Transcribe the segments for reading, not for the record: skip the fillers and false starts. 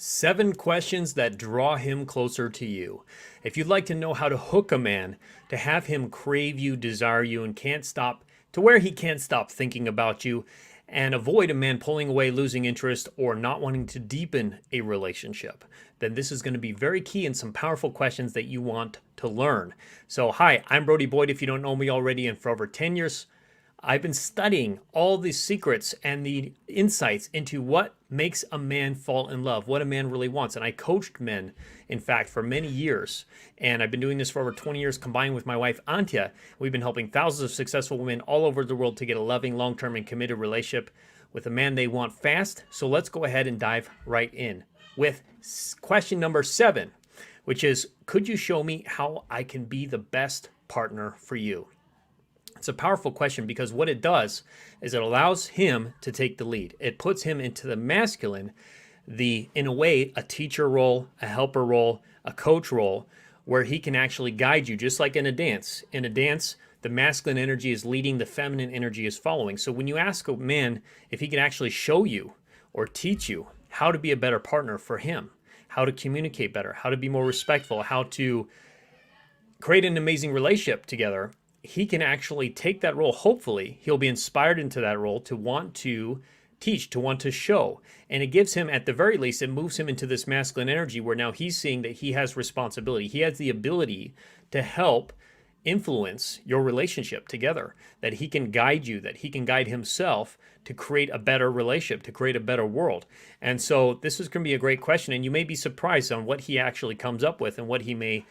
7 questions that draw him closer to you. If you'd like to know how to hook a man, to have him crave you, desire you, and can't stop, to where he can't stop thinking about you, and avoid a man pulling away, losing interest, or not wanting to deepen a relationship, then this is going to be very key and some powerful questions that you want to learn. So, hi, I'm Brody Boyd, if you don't know me already, and for over 10 years, I've been studying all the secrets and the insights into what makes a man fall in love, what a man really wants. And I coached men, in fact, for many years. And I've been doing this for over 20 years combined with my wife, Antia. We've been helping thousands of successful women all over the world to get a loving, long-term, and committed relationship with a man they want fast. So let's go ahead and dive right in with question number 7, which is, could you show me how I can be the best partner for you? It's a powerful question because what it does is it allows him to take the lead. It puts him into the masculine, in a way, a teacher role, a helper role, a coach role, where he can actually guide you, just like in a dance. In a dance, the masculine energy is leading, the feminine energy is following. So when you ask a man if he can actually show you or teach you how to be a better partner for him, how to communicate better, how to be more respectful, how to create an amazing relationship together, he can actually take that role. Hopefully, he'll be inspired into that role to want to teach, to want to show. And it gives him, at the very least, it moves him into this masculine energy where now he's seeing that he has responsibility. He has the ability to help influence your relationship together, that he can guide you, that he can guide himself to create a better relationship, to create a better world. And so this is going to be a great question, and you may be surprised on what he actually comes up with and what he may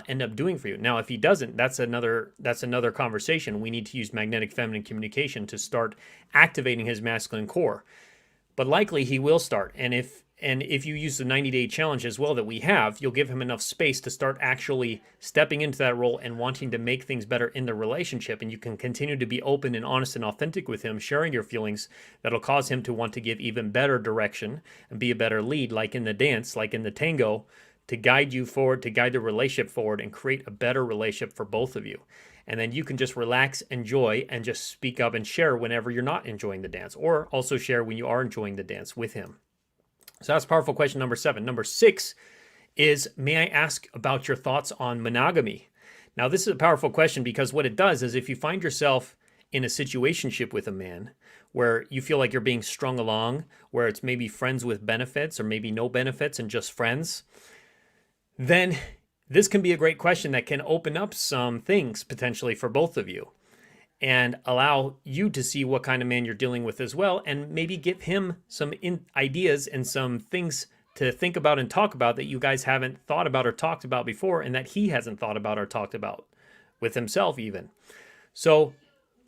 end up doing for you. Now, if he doesn't, that's another conversation. We need to use magnetic feminine communication to start activating his masculine core. But likely he will start. And if you use the 90-day challenge as well that we have, you'll give him enough space to start actually stepping into that role and wanting to make things better in the relationship. And you can continue to be open and honest and authentic with him, sharing your feelings that'll cause him to want to give even better direction and be a better lead, like in the dance, like in the tango, to guide you forward, to guide the relationship forward and create a better relationship for both of you. And then you can just relax, enjoy, and just speak up and share whenever you're not enjoying the dance, or also share when you are enjoying the dance with him. So that's powerful question number 7. Number 6 is, may I ask about your thoughts on monogamy? Now, this is a powerful question because what it does is if you find yourself in a situationship with a man where you feel like you're being strung along, where it's maybe friends with benefits or maybe no benefits and just friends, then this can be a great question that can open up some things potentially for both of you and allow you to see what kind of man you're dealing with as well, and maybe give him some ideas and some things to think about and talk about that you guys haven't thought about or talked about before, and that he hasn't thought about or talked about with himself even. So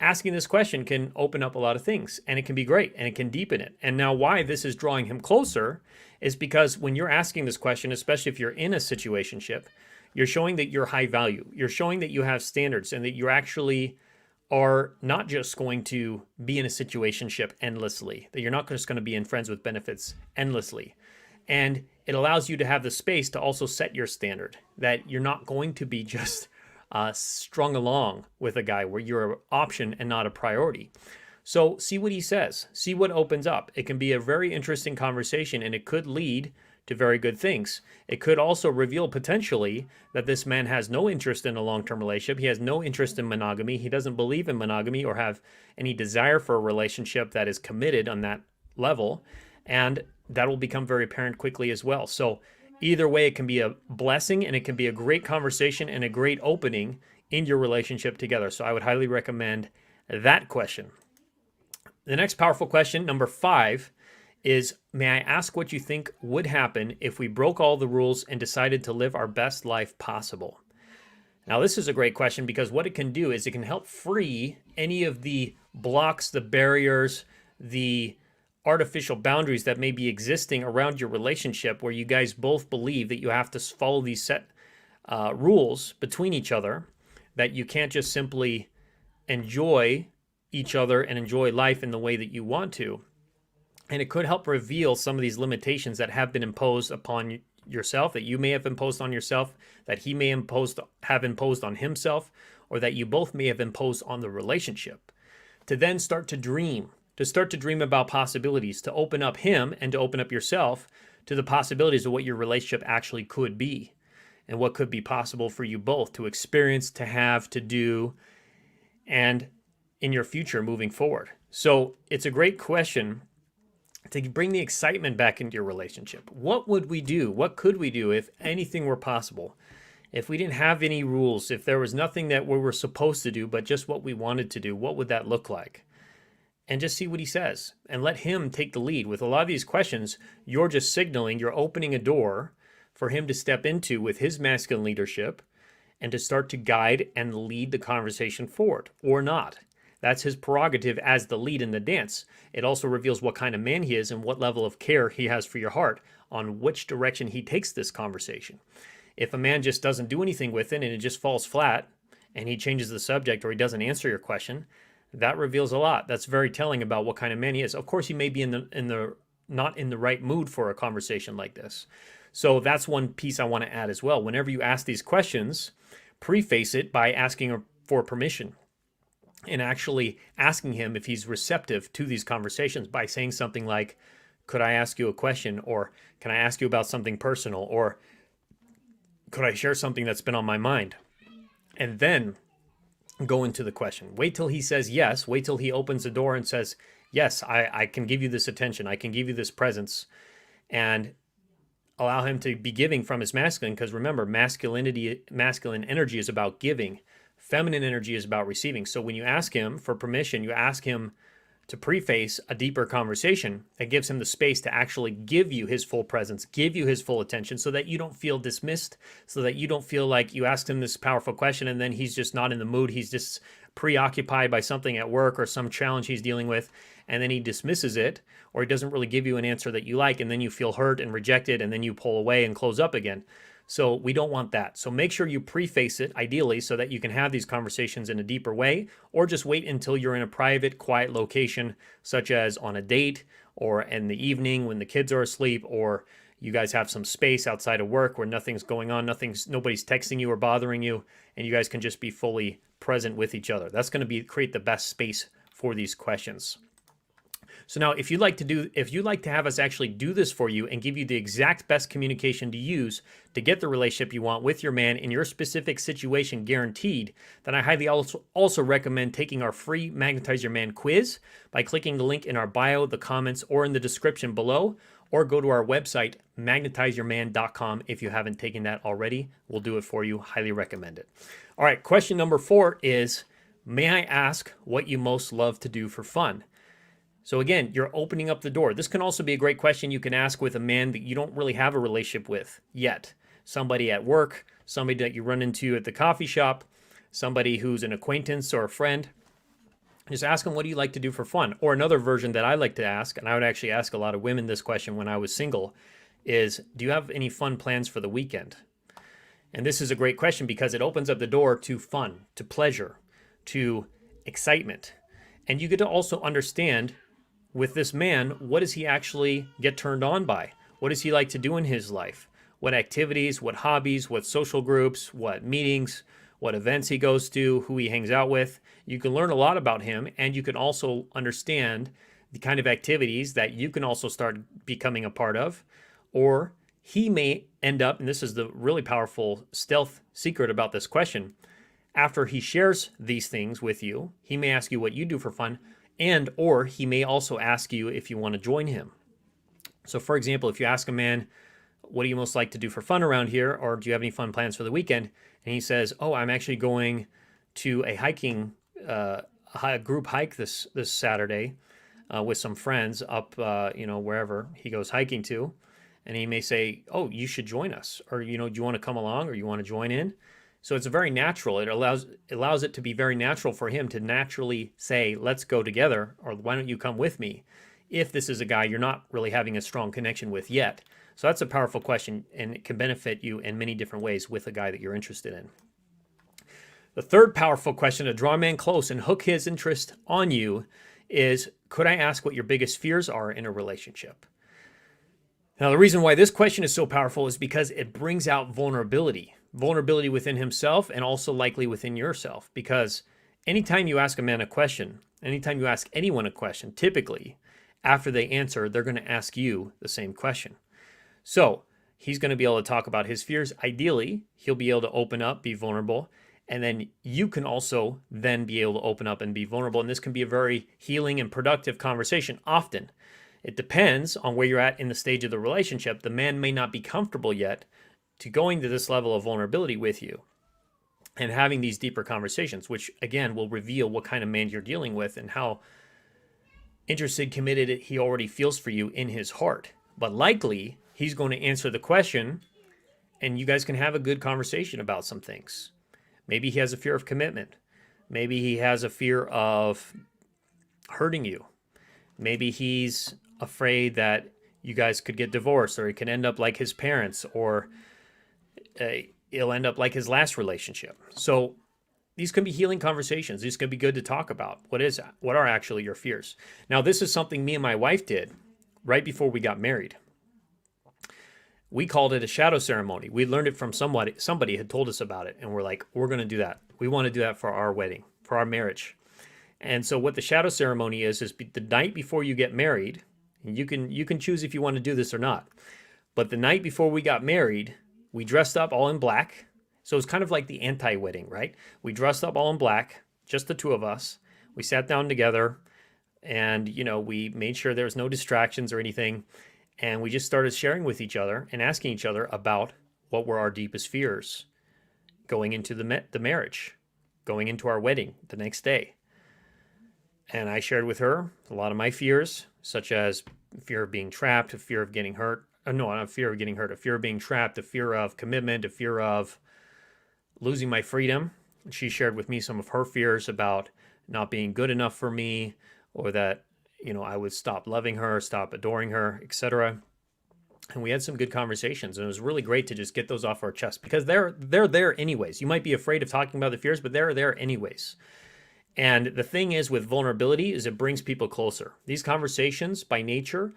asking this question can open up a lot of things, and it can be great, and it can deepen it. And now why this is drawing him closer is because when you're asking this question, especially if you're in a situationship, you're showing that you're high value. You're showing that you have standards and that you actually are not just going to be in a situationship endlessly, that you're not just going to be in friends with benefits endlessly. And it allows you to have the space to also set your standard, that you're not going to be just strung along with a guy where you're an option and not a priority. So see what he says, see what opens up. It can be a very interesting conversation, and it could lead to very good things. It could also reveal potentially that this man has no interest in a long-term relationship. He has no interest in monogamy. He doesn't believe in monogamy or have any desire for a relationship that is committed on that level. And that will become very apparent quickly as well. So either way, it can be a blessing, and it can be a great conversation and a great opening in your relationship together. So I would highly recommend that question. The next powerful question, number 5, is, may I ask what you think would happen if we broke all the rules and decided to live our best life possible? Now, this is a great question because what it can do is it can help free any of the blocks, the barriers, the artificial boundaries that may be existing around your relationship, where you guys both believe that you have to follow these set rules between each other, that you can't just simply enjoy each other and enjoy life in the way that you want to. And it could help reveal some of these limitations that have been imposed upon yourself, that you may have imposed on yourself, that he may have imposed on himself, or that you both may have imposed on the relationship. To then start to dream about possibilities, to open up him and to open up yourself to the possibilities of what your relationship actually could be and what could be possible for you both to experience, to have, to do, and in your future moving forward. So it's a great question to bring the excitement back into your relationship. What would we do? What could we do if anything were possible? If we didn't have any rules, if there was nothing that we were supposed to do, but just what we wanted to do, what would that look like? And just see what he says and let him take the lead. With a lot of these questions, you're just signaling, you're opening a door for him to step into with his masculine leadership and to start to guide and lead the conversation forward or not. That's his prerogative as the lead in the dance. It also reveals what kind of man he is and what level of care he has for your heart on which direction he takes this conversation. If a man just doesn't do anything with it and it just falls flat and he changes the subject or he doesn't answer your question, that reveals a lot. That's very telling about what kind of man he is. Of course, he may be not in the right mood for a conversation like this. So that's one piece I want to add as well. Whenever you ask these questions, preface it by asking for permission and actually asking him if he's receptive to these conversations by saying something like, could I ask you a question? Or can I ask you about something personal? Or could I share something that's been on my mind? And then go into the question. Wait till he says yes. Wait till he opens the door and says, yes, I can give you this attention. I can give you this presence. And allow him to be giving from his masculine, because remember, masculine energy is about giving. Feminine energy is about receiving. So when you ask him for permission, you ask him to preface a deeper conversation that gives him the space to actually give you his full presence, give you his full attention so that you don't feel dismissed, so that you don't feel like you asked him this powerful question and then he's just not in the mood. He's just preoccupied by something at work or some challenge he's dealing with, and then he dismisses it, or he doesn't really give you an answer that you like, and then you feel hurt and rejected, and then you pull away and close up again. So we don't want that. So make sure you preface it, ideally, so that you can have these conversations in a deeper way, or just wait until you're in a private, quiet location, such as on a date, or in the evening when the kids are asleep, or you guys have some space outside of work where nothing's going on, nobody's texting you or bothering you, and you guys can just be fully present with each other. That's going to create the best space for these questions. So now, if you'd like to have us actually do this for you and give you the exact best communication to use to get the relationship you want with your man in your specific situation guaranteed, then I highly also recommend taking our free Magnetize Your Man quiz by clicking the link in our bio, the comments, or in the description below, or go to our website, magnetizeyourman.com. If you haven't taken that already, we'll do it for you. Highly recommend it. All right, question number 4 is, may I ask what you most love to do for fun? So again, you're opening up the door. This can also be a great question you can ask with a man that you don't really have a relationship with yet. Somebody at work, somebody that you run into at the coffee shop, somebody who's an acquaintance or a friend. Just ask them, what do you like to do for fun? Or another version that I like to ask, and I would actually ask a lot of women this question when I was single, is, do you have any fun plans for the weekend? And this is a great question because it opens up the door to fun, to pleasure, to excitement. And you get to also understand, with this man, what does he actually get turned on by? What does he like to do in his life? What activities, what hobbies, what social groups, what meetings, what events he goes to, who he hangs out with. You can learn a lot about him, and you can also understand the kind of activities that you can also start becoming a part of. Or he may end up, and this is the really powerful stealth secret about this question, after he shares these things with you, he may ask you what you do for fun, or he may also ask you if you want to join him. So for example, if you ask a man, what do you most like to do for fun around here? Or do you have any fun plans for the weekend? And he says, oh, I'm actually going to a hiking, a group hike this Saturday with some friends up, wherever he goes hiking to. And he may say, oh, you should join us. Or, do you want to come along, or you want to join in? So it's very natural. It allows it to be very natural for him to naturally say, let's go together, or why don't you come with me, if this is a guy you're not really having a strong connection with yet. So that's a powerful question, and it can benefit you in many different ways with a guy that you're interested in. The third powerful question to draw a man close and hook his interest on you is, could I ask what your biggest fears are in a relationship? Now, the reason why this question is so powerful is because it brings out vulnerability within himself and also likely within yourself. Because anytime you ask a man a question, anytime you ask anyone a question, typically after they answer, they're going to ask you the same question. So he's going to be able to talk about his fears. Ideally, he'll be able to open up, be vulnerable. And then you can also then be able to open up and be vulnerable. And this can be a very healing and productive conversation often. It depends on where you're at in the stage of the relationship. The man may not be comfortable yet to going to this level of vulnerability with you and having these deeper conversations, which again will reveal what kind of man you're dealing with and how interested, committed he already feels for you in his heart. But likely he's going to answer the question and you guys can have a good conversation about some things. Maybe he has a fear of commitment. Maybe he has a fear of hurting you. Maybe he's afraid that you guys could get divorced, or he could end up like his parents, or he'll end up like his last relationship. So these can be healing conversations. These can be good to talk about. What are actually your fears? Now, this is something me and my wife did right before we got married. We called it a shadow ceremony. We learned it from somebody had told us about it. And we're like, we're going to do that. We want to do that for our wedding, for our marriage. And so what the shadow ceremony is the night before you get married, and you can choose if you want to do this or not. But the night before we got married, we dressed up all in black. So it's kind of like the anti-wedding, right? We dressed up all in black, just the two of us. We sat down together and, we made sure there was no distractions or anything. And we just started sharing with each other and asking each other about what were our deepest fears going into the marriage, going into our wedding the next day. And I shared with her a lot of my fears, such as fear of being trapped, a fear of getting hurt. No, not a fear of getting hurt, a fear of being trapped, a fear of commitment, a fear of losing my freedom. She shared with me some of her fears about not being good enough for me, or that, I would stop loving her, stop adoring her, etc. And we had some good conversations, and it was really great to just get those off our chest, because they're there anyways. You might be afraid of talking about the fears, but they're there anyways. And the thing is with vulnerability is it brings people closer. These conversations by nature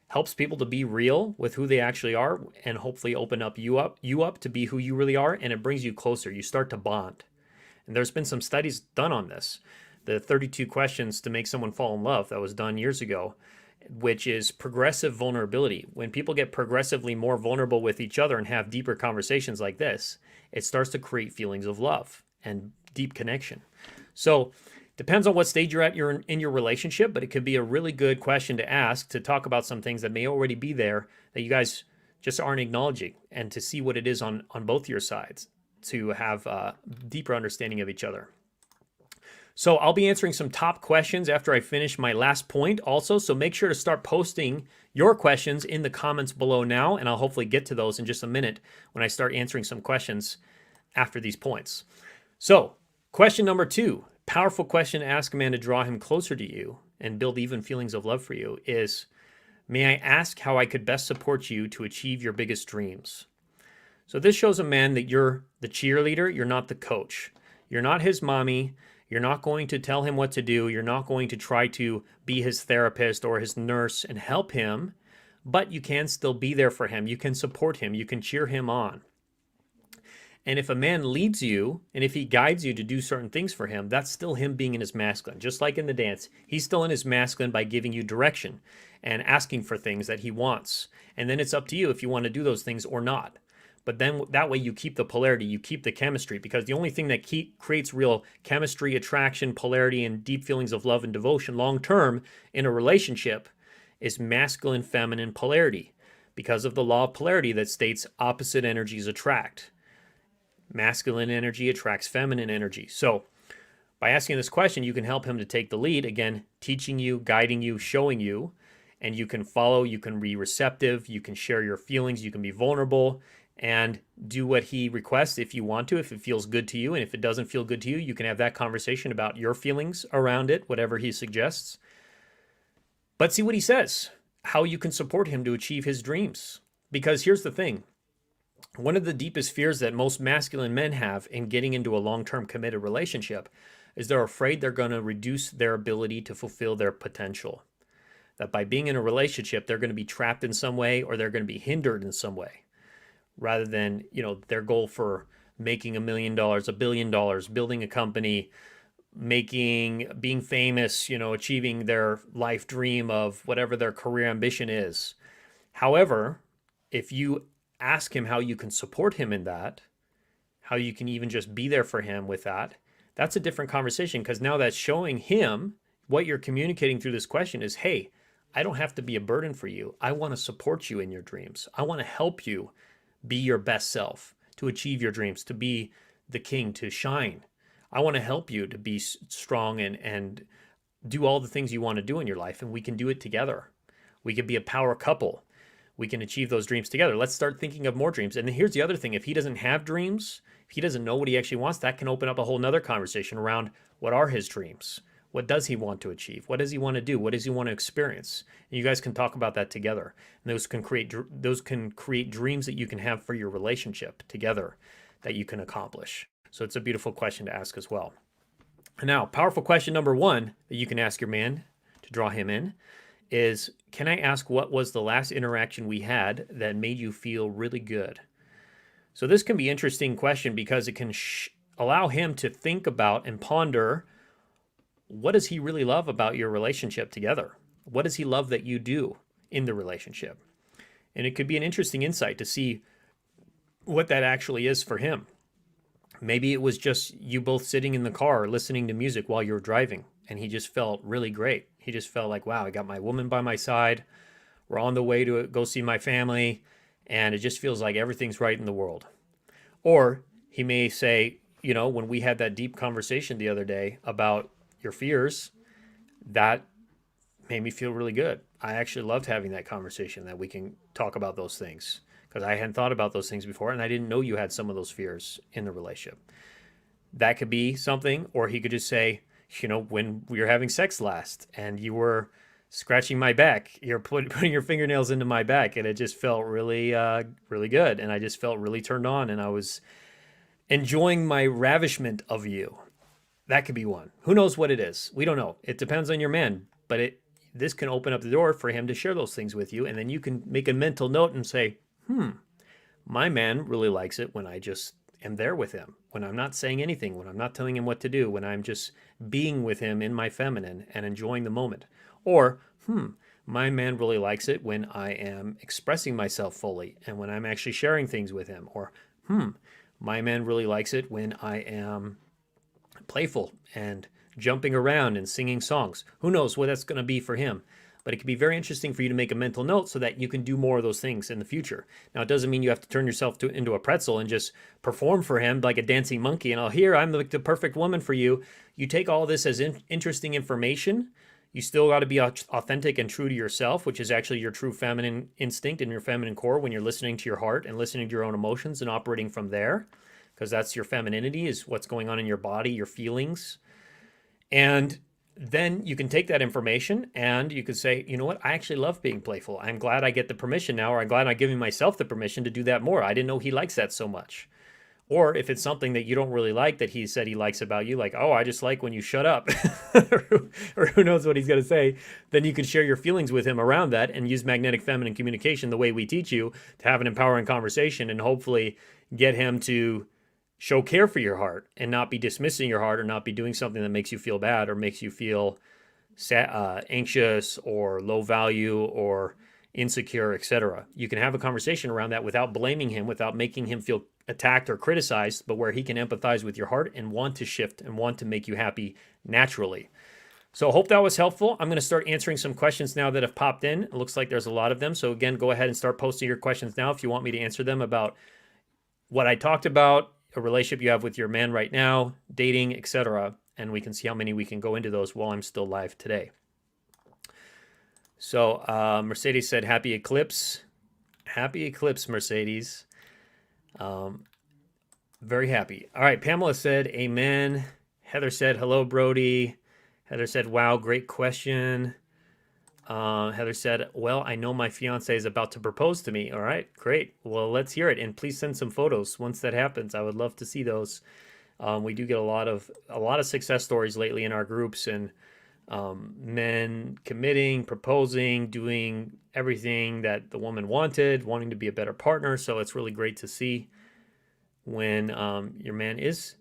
helps people to be real with who they actually are, and hopefully open up you up to be who you really are, and it brings you closer. You start to bond. And there's been some studies done on this. The 32 questions to make someone fall in love that was done years ago, which is progressive vulnerability. When people get progressively more vulnerable with each other and have deeper conversations like this, it starts to create feelings of love and deep connection. So depends on what stage you're at in your relationship, but it could be a really good question to ask, to talk about some things that may already be there that you guys just aren't acknowledging, and to see what it is on both your sides, to have a deeper understanding of each other. So I'll be answering some top questions after I finish my last point also. So make sure to start posting your questions in the comments below now, and I'll hopefully get to those in just a minute when I start answering some questions after these points. So question number 2, powerful question to ask a man to draw him closer to you and build even feelings of love for you is, may I ask how I could best support you to achieve your biggest dreams? So this shows a man that you're the cheerleader, you're not the coach. You're not his mommy. You're not going to tell him what to do. You're not going to try to be his therapist or his nurse and help him, but you can still be there for him. You can support him. You can cheer him on. And if a man leads you, and if he guides you to do certain things for him, that's still him being in his masculine. Just like in the dance, he's still in his masculine by giving you direction and asking for things that he wants. And then it's up to you if you want to do those things or not. But then that way you keep the polarity, you keep the chemistry, because the only thing that creates real chemistry, attraction, polarity, and deep feelings of love and devotion long-term in a relationship is masculine, feminine polarity, because of the law of polarity that states opposite energies attract. Masculine energy attracts feminine energy. So by asking this question, you can help him to take the lead, again, teaching you, guiding you, showing you, and you can follow, you can be receptive, you can share your feelings, you can be vulnerable, and do what he requests if you want to, if it feels good to you. And if it doesn't feel good to you, you can have that conversation about your feelings around it, whatever he suggests. But see what he says, how you can support him to achieve his dreams. Because here's the thing. One of the deepest fears that most masculine men have in getting into a long-term committed relationship is they're afraid they're going to reduce their ability to fulfill their potential. That by being in a relationship, they're going to be trapped in some way, or they're going to be hindered in some way. Rather than, their goal for making $1 million, $1 billion, building a company, being famous, achieving their life dream of whatever their career ambition is. However, if you ask him how you can support him in that, how you can even just be there for him with that, that's a different conversation, because now that's showing him what you're communicating through this question is, hey, I don't have to be a burden for you. I want to support you in your dreams. I want to help you be your best self, to achieve your dreams, to be the king, to shine. I want to help you to be strong and do all the things you want to do in your life, and we can do it together. We could be a power couple. We can achieve those dreams together. Let's start thinking of more dreams. And then here's the other thing. If he doesn't have dreams, if he doesn't know what he actually wants, that can open up a whole nother conversation around what are his dreams? What does he want to achieve? What does he want to do? What does he want to experience? And you guys can talk about that together. And those can create dreams that you can have for your relationship together that you can accomplish. So it's a beautiful question to ask as well. Now, powerful question number one that you can ask your man to draw him in is, can I ask what was the last interaction we had that made you feel really good? So this can be an interesting question because it can allow him to think about and ponder, what does he really love about your relationship together? What does he love that you do in the relationship? And it could be an interesting insight to see what that actually is for him. Maybe it was just you both sitting in the car listening to music while you were driving, and he just felt really great. He just felt like, wow, I got my woman by my side. We're on the way to go see my family, and it just feels like everything's right in the world. Or he may say, you know, when we had that deep conversation the other day about your fears, that made me feel really good. I actually loved having that conversation, that we can talk about those things, because I hadn't thought about those things before, and I didn't know you had some of those fears in the relationship. That could be something. Or he could just say, you know, when we were having sex last and you were scratching my back, you're putting your fingernails into my back, and it just felt really, really good. And I just felt really turned on, and I was enjoying my ravishment of you. That could be one. Who knows what it is? We don't know. It depends on your man, but this can open up the door for him to share those things with you. And then you can make a mental note and say, my man really likes it when I just am there with him, when I'm not saying anything, when I'm not telling him what to do, when I'm just being with him in my feminine and enjoying the moment. Or, my man really likes it when I am expressing myself fully and when I'm actually sharing things with him. Or, my man really likes it when I am playful and jumping around and singing songs. Who knows what that's going to be for him? But it can be very interesting for you to make a mental note so that you can do more of those things in the future. Now, it doesn't mean you have to turn yourself into a pretzel and just perform for him like a dancing monkey. And here, I'm the perfect woman for you. You take all this as interesting information. You still got to be authentic and true to yourself, which is actually your true feminine instinct and your feminine core when you're listening to your heart and listening to your own emotions and operating from there, because that's your femininity, is what's going on in your body, your feelings. And then you can take that information and you could say, you know what, I actually love being playful. I'm glad I get the permission now, or I'm glad I'm giving myself the permission to do that more. I didn't know he likes that so much. Or if it's something that you don't really like that he said he likes about you, like, oh, I just like when you shut up, or who knows what he's going to say, then you can share your feelings with him around that and use magnetic feminine communication the way we teach you to have an empowering conversation and hopefully get him to show care for your heart and not be dismissing your heart, or not be doing something that makes you feel bad or makes you feel anxious or low value or insecure, etc. You can have a conversation around that without blaming him, without making him feel attacked or criticized, but where he can empathize with your heart and want to shift and want to make you happy naturally. So I hope that was helpful. I'm going to start answering some questions now that have popped in. It looks like there's a lot of them. So again, go ahead and start posting your questions now if you want me to answer them about what I talked about, a relationship you have with your man right now, dating, etc. And we can see how many we can go into those while I'm still live today. So Mercedes said, happy eclipse. Happy eclipse, Mercedes. Very happy. All right, Pamela said, amen. Heather said, hello, Brody. Heather said, wow, great question. Heather said, well, I know my fiance is about to propose to me. All right, great. Well, let's hear it. And please send some photos once that happens. I would love to see those. We do get a lot of success stories lately in our groups, and men committing, proposing, doing everything that the woman wanted, wanting to be a better partner. So it's really great to see when your man is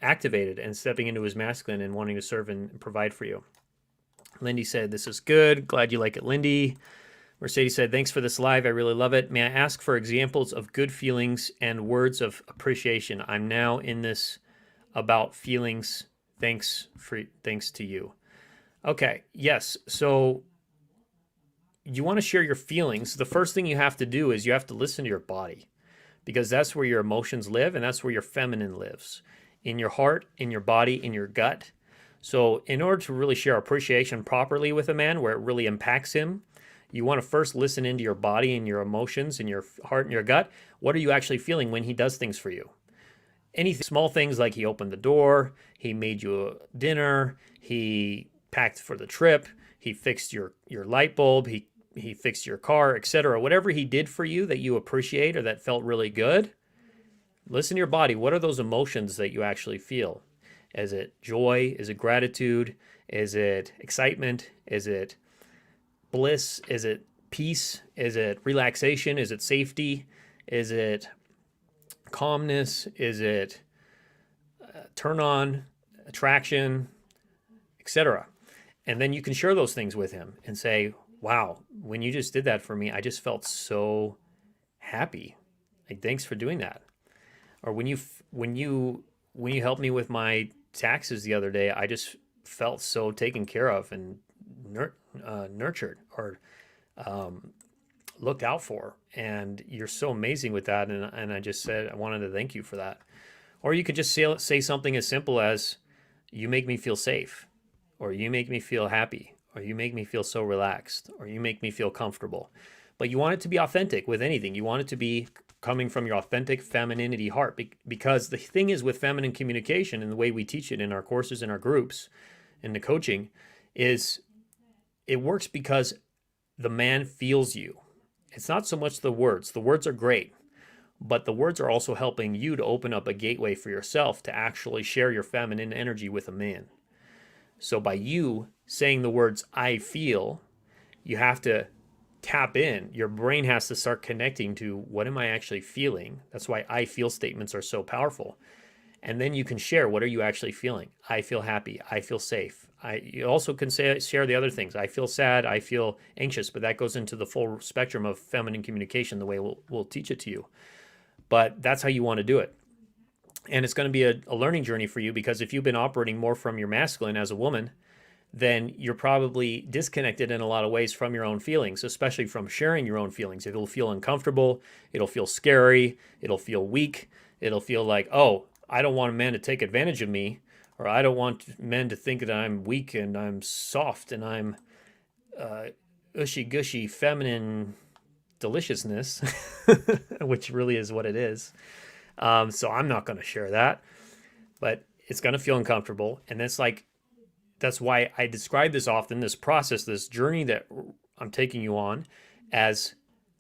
activated and stepping into his masculine and wanting to serve and provide for you. Lindy said, this is good. Glad you like it, Lindy. Mercedes said, thanks for this live. I really love it. May I ask for examples of good feelings and words of appreciation? I'm now in this about feelings. Thanks to you. Okay. Yes. So you want to share your feelings. The first thing you have to do is you have to listen to your body, because that's where your emotions live, and that's where your feminine lives, in your heart, in your body, in your gut. So in order to really share appreciation properly with a man, where it really impacts him, you want to first listen into your body and your emotions and your heart and your gut. What are you actually feeling when he does things for you? Anything, small things like he opened the door, he made you a dinner, he packed for the trip, he fixed your light bulb, he fixed your car, etc. Whatever he did for you that you appreciate or that felt really good, listen to your body. What are those emotions that you actually feel? Is it joy? Is it gratitude? Is it excitement? Is it bliss? Is it peace? Is it relaxation? Is it safety? Is it calmness? Is it turn on, attraction, etc.? And then you can share those things with him and say, wow, when you just did that for me, I just felt so happy. Like, thanks for doing that. Or when you helped me with my taxes the other day, I just felt so taken care of and nurtured, or looked out for. And you're so amazing with that. And I just said, I wanted to thank you for that. Or you could just say something as simple as, you make me feel safe, or you make me feel happy, or you make me feel so relaxed, or you make me feel comfortable. But you want it to be authentic with anything. You want it to be coming from your authentic femininity heart, because the thing is with feminine communication, and the way we teach it in our courses, in our groups, in the coaching, is it works because the man feels you. It's not so much the words. The words are great, but the words are also helping you to open up a gateway for yourself to actually share your feminine energy with a man. So by you saying the words, I feel, you have to tap in. Your brain has to start connecting to, what am I actually feeling? That's why I feel statements are so powerful. And then you can share, what are you actually feeling? I feel happy. I feel safe. You also can share the other things. I feel sad. I feel anxious. But that goes into the full spectrum of feminine communication, the way we'll teach it to you. But that's how you want to do it. And it's going to be a learning journey for you, because if you've been operating more from your masculine as a woman, then you're probably disconnected in a lot of ways from your own feelings, especially from sharing your own feelings. It'll feel uncomfortable. It'll feel scary. It'll feel weak. It'll feel like, oh, I don't want a man to take advantage of me, or I don't want men to think that I'm weak and I'm soft and I'm ushy-gushy feminine deliciousness, which really is what it is. So I'm not going to share that, but it's going to feel uncomfortable. And that's why I describe this often, this process, this journey that I'm taking you on, as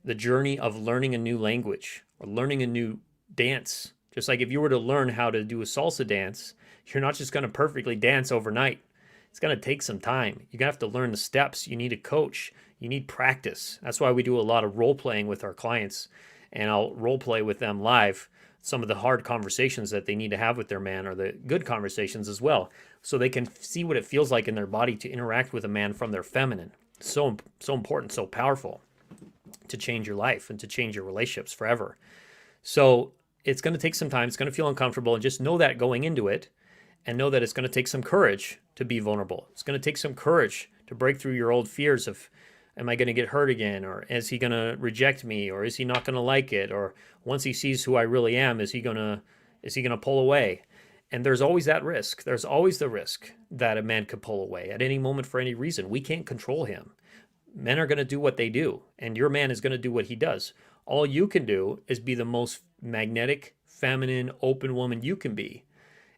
the journey of learning a new language or learning a new dance. Just like if you were to learn how to do a salsa dance, you're not just going to perfectly dance overnight. It's going to take some time. You're going to have to learn the steps. You need a coach. You need practice. That's why we do a lot of role playing with our clients, and I'll role play with them live some of the hard conversations that they need to have with their man, or the good conversations as well, so they can see what it feels like in their body to interact with a man from their feminine. So important, so powerful to change your life and to change your relationships forever. So it's going to take some time. It's going to feel uncomfortable, and just know that going into it, and know that it's going to take some courage to be vulnerable. It's going to take some courage to break through your old fears of, am I going to get hurt again? Or is he going to reject me? Or is he not going to like it? Or once he sees who I really am, is he going to pull away? And there's always that risk. There's always the risk that a man could pull away at any moment for any reason. We can't control him. Men are going to do what they do, and your man is going to do what he does. All you can do is be the most magnetic, feminine, open woman you can be,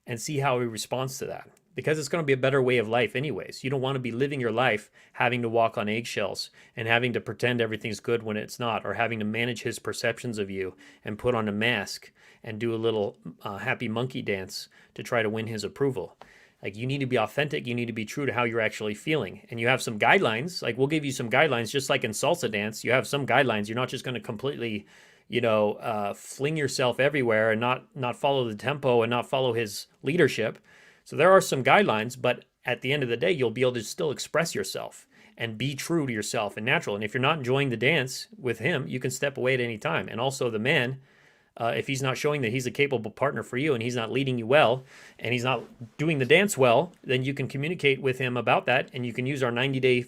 and see how he responds to that. Because it's going to be a better way of life anyways. You don't want to be living your life having to walk on eggshells and having to pretend everything's good when it's not, or having to manage his perceptions of you and put on a mask and do a little happy monkey dance to try to win his approval. Like, you need to be authentic. You need to be true to how you're actually feeling. And you have some guidelines. Like, we'll give you some guidelines, just like in salsa dance. You have some guidelines. You're not just going to completely, fling yourself everywhere and not follow the tempo and not follow his leadership. So there are some guidelines, but at the end of the day, you'll be able to still express yourself. and be true to yourself and natural. And if you're not enjoying the dance with him, you can step away at any time. And also the man, if he's not showing that he's a capable partner for you and he's not leading you well and he's not doing the dance well, then you can communicate with him about that. And you can use our 90-day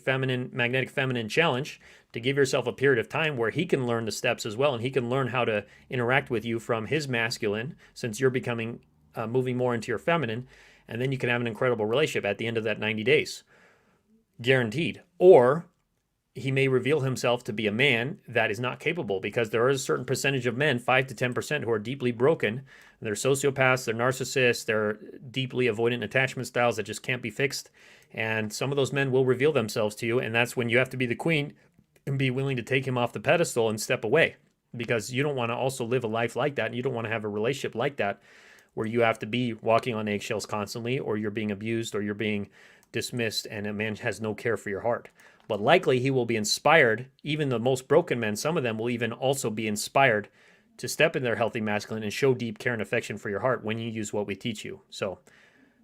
magnetic feminine challenge to give yourself a period of time where he can learn the steps as well. And he can learn how to interact with you from his masculine, since you're becoming moving more into your feminine. And then you can have an incredible relationship at the end of that 90 days. Guaranteed. Or he may reveal himself to be a man that is not capable, because there is a certain percentage of men, 5 to 10%, who are deeply broken. They're sociopaths, they're narcissists, they're deeply avoidant attachment styles that just can't be fixed. And some of those men will reveal themselves to you, and that's when you have to be the queen and be willing to take him off the pedestal and step away, because you don't want to also live a life like that, and you don't want to have a relationship like that where you have to be walking on eggshells constantly, or you're being abused, or you're being dismissed, and a man has no care for your heart. But likely he will be inspired. Even the most broken men, some of them will even also be inspired to step in their healthy masculine and show deep care and affection for your heart when you use what we teach you. So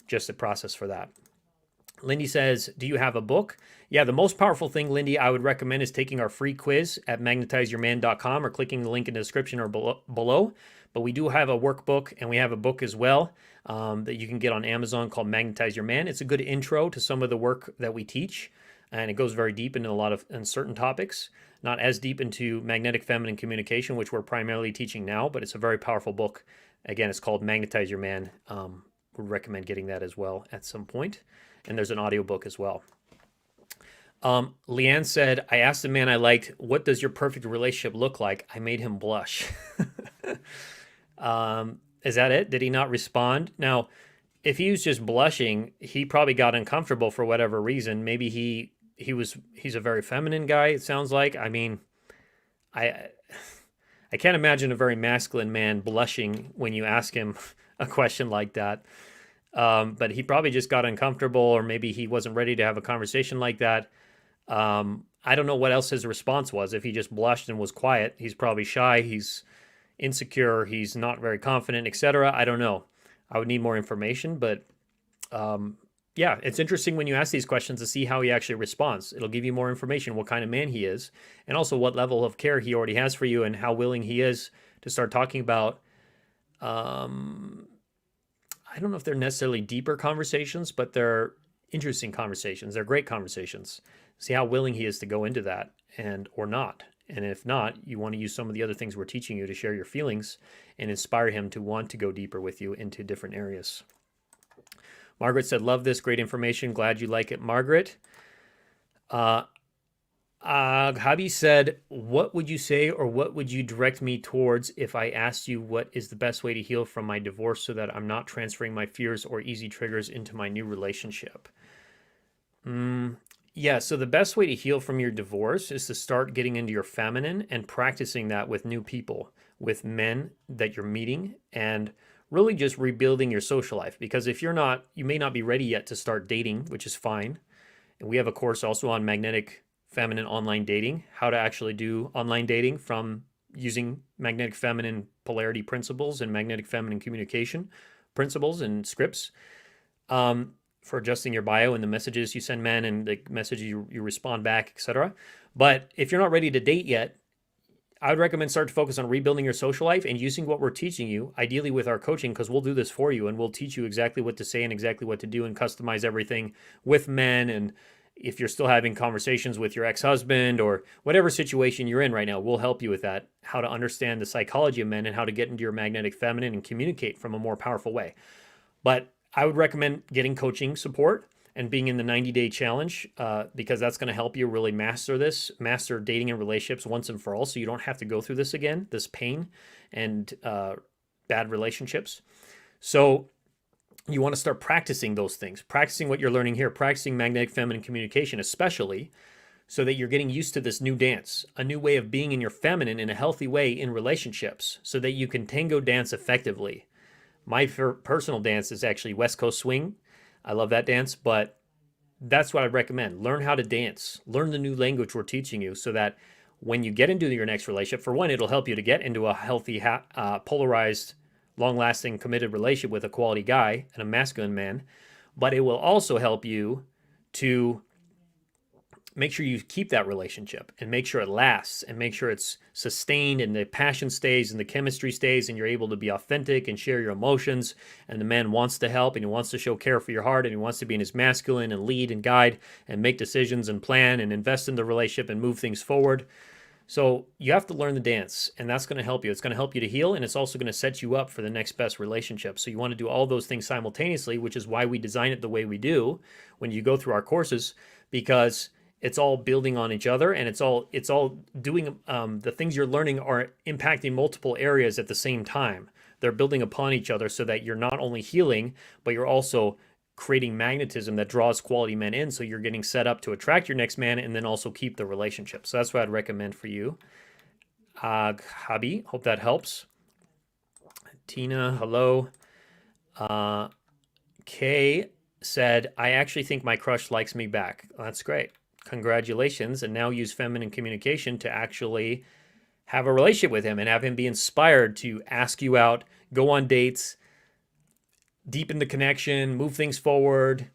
just a process for that. Lindy says, do you have a book? Yeah, the most powerful thing, Lindy, I would recommend is taking our free quiz at magnetizeyourman.com or clicking the link in the description or below. But we do have a workbook, and we have a book as well that you can get on Amazon called Magnetize Your Man. It's a good intro to some of the work that we teach, and it goes very deep into a lot of uncertain topics, not as deep into magnetic feminine communication, which we're primarily teaching now, but it's a very powerful book. Again, it's called Magnetize Your Man. Would recommend getting that as well at some point. And there's an audiobook as well. Leanne said, I asked the man I liked, what does your perfect relationship look like? I made him blush. Is that it? Did he not respond? Now, if he was just blushing, he probably got uncomfortable for whatever reason. Maybe he's a very feminine guy, it sounds like. I mean, I can't imagine a very masculine man blushing when you ask him a question like that. But he probably just got uncomfortable, or maybe he wasn't ready to have a conversation like that. I don't know what else his response was. If he just blushed and was quiet, he's probably shy, he's insecure, he's not very confident, etc. I don't know. I would need more information, but yeah, it's interesting when you ask these questions to see how he actually responds. It'll give you more information, what kind of man he is, and also what level of care he already has for you, and how willing he is to start talking about, I don't know if they're necessarily deeper conversations, but they're interesting conversations. They're great conversations. See how willing he is to go into that, and or not. And if not, you want to use some of the other things we're teaching you to share your feelings and inspire him to want to go deeper with you into different areas. Margaret said, love this, great information. Glad you like it, Margaret. Hobby said, what would you say, or what would you direct me towards if I asked you what is the best way to heal from my divorce so that I'm not transferring my fears or easy triggers into my new relationship? Yeah, so the best way to heal from your divorce is to start getting into your feminine and practicing that with new people, with men that you're meeting, and really just rebuilding your social life. Because if you're not, you may not be ready yet to start dating, which is fine. And we have a course also on magnetic feminine online dating, how to actually do online dating from using magnetic feminine polarity principles and magnetic feminine communication principles and scripts. For adjusting your bio and the messages you send men and the messages you respond back, etc. But if you're not ready to date yet, I would recommend start to focus on rebuilding your social life and using what we're teaching you, ideally with our coaching, because we'll do this for you and we'll teach you exactly what to say and exactly what to do and customize everything with men. And if you're still having conversations with your ex-husband or whatever situation you're in right now, we'll help you with that, how to understand the psychology of men and how to get into your magnetic feminine and communicate from a more powerful way. But I would recommend getting coaching support and being in the 90-day challenge because that's going to help you really master dating and relationships once and for all, so you don't have to go through this again, this pain and bad relationships. So you want to start practicing those things, practicing what you're learning here, practicing magnetic feminine communication, especially so that you're getting used to this new dance, a new way of being in your feminine in a healthy way in relationships so that you can tango dance effectively. My personal dance is actually West Coast Swing. I love that dance, but that's what I'd recommend. Learn how to dance. Learn the new language we're teaching you so that when you get into your next relationship, for one, it'll help you to get into a healthy, polarized, long-lasting, committed relationship with a quality guy and a masculine man, but it will also help you to make sure you keep that relationship and make sure it lasts and make sure it's sustained and the passion stays and the chemistry stays and you're able to be authentic and share your emotions, and the man wants to help and he wants to show care for your heart and he wants to be in his masculine and lead and guide and make decisions and plan and invest in the relationship and move things forward. So you have to learn the dance, and that's going to help you. It's going to help you to heal, and it's also going to set you up for the next best relationship. So you want to do all those things simultaneously, which is why we design it the way we do when you go through our courses, because it's all building on each other, and it's all doing the things you're learning are impacting multiple areas at the same time. They're building upon each other so that you're not only healing, but you're also creating magnetism that draws quality men in, so you're getting set up to attract your next man and then also keep the relationship. So that's what I'd recommend for you. Habi, hope that helps. Tina, hello. Kay said, I actually think my crush likes me back. Well, that's great. Congratulations. And now use feminine communication to actually have a relationship with him and have him be inspired to ask you out, go on dates, deepen the connection, move things forward,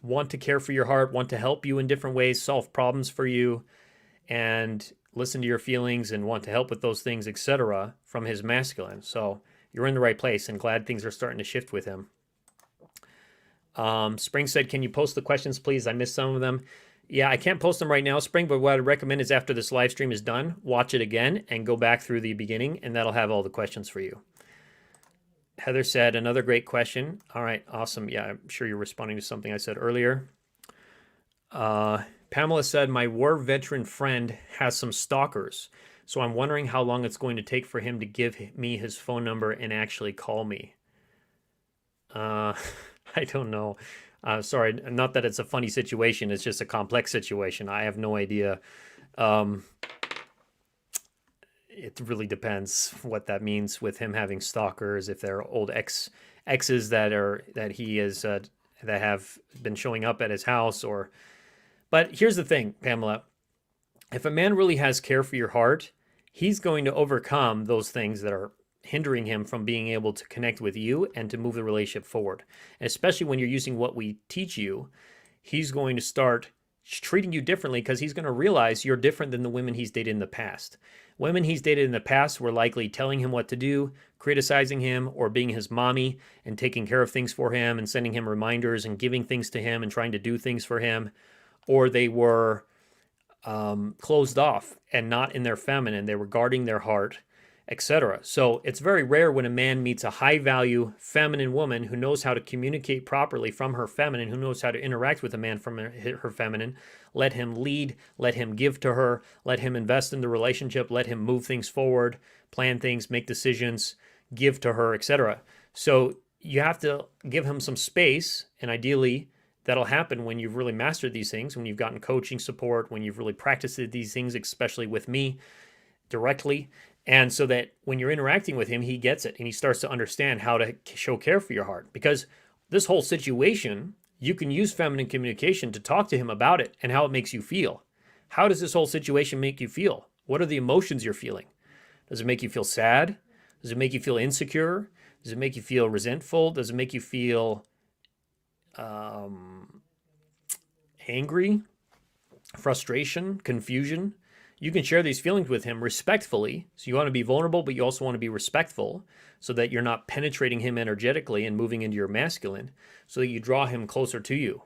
want to care for your heart, want to help you in different ways, solve problems for you, and listen to your feelings and want to help with those things, etc., from his masculine. So you're in the right place, and glad things are starting to shift with him. Spring said, can you post the questions, please? I missed some of them. Yeah, I can't post them right now, Spring, but what I'd recommend is after this live stream is done, watch it again and go back through the beginning, and that'll have all the questions for you. Heather said, another great question. All right, awesome. Yeah, I'm sure you're responding to something I said earlier. Pamela said, my war veteran friend has some stalkers, so I'm wondering how long it's going to take for him to give me his phone number and actually call me. I don't know. Sorry, not that it's a funny situation. It's just a complex situation. I have no idea. It really depends what that means with him having stalkers, if they're old exes that he is that have been showing up at his house, or. But here's the thing, Pamela. If a man really has care for your heart, he's going to overcome those things that are hindering him from being able to connect with you and to move the relationship forward. And especially when you're using what we teach you, he's going to start treating you differently because he's going to realize you're different than the women he's dated in the past. Women he's dated in the past were likely telling him what to do, criticizing him, or being his mommy and taking care of things for him and sending him reminders and giving things to him and trying to do things for him. Or they were closed off and not in their feminine. They were guarding their heart, etc. So it's very rare when a man meets a high-value feminine woman who knows how to communicate properly from her feminine, who knows how to interact with a man from her feminine, let him lead, let him give to her, let him invest in the relationship, let him move things forward, plan things, make decisions, give to her, etc. So you have to give him some space, and ideally that'll happen when you've really mastered these things, when you've gotten coaching support, when you've really practiced these things, especially with me directly. And so that when you're interacting with him, he gets it and he starts to understand how to show care for your heart. Because this whole situation, you can use feminine communication to talk to him about it and how it makes you feel. How does this whole situation make you feel? What are the emotions you're feeling? Does it make you feel sad? Does it make you feel insecure? Does it make you feel resentful? Does it make you feel angry, frustration, confusion? You can share these feelings with him respectfully. So you want to be vulnerable, but you also want to be respectful so that you're not penetrating him energetically and moving into your masculine, so that you draw him closer to you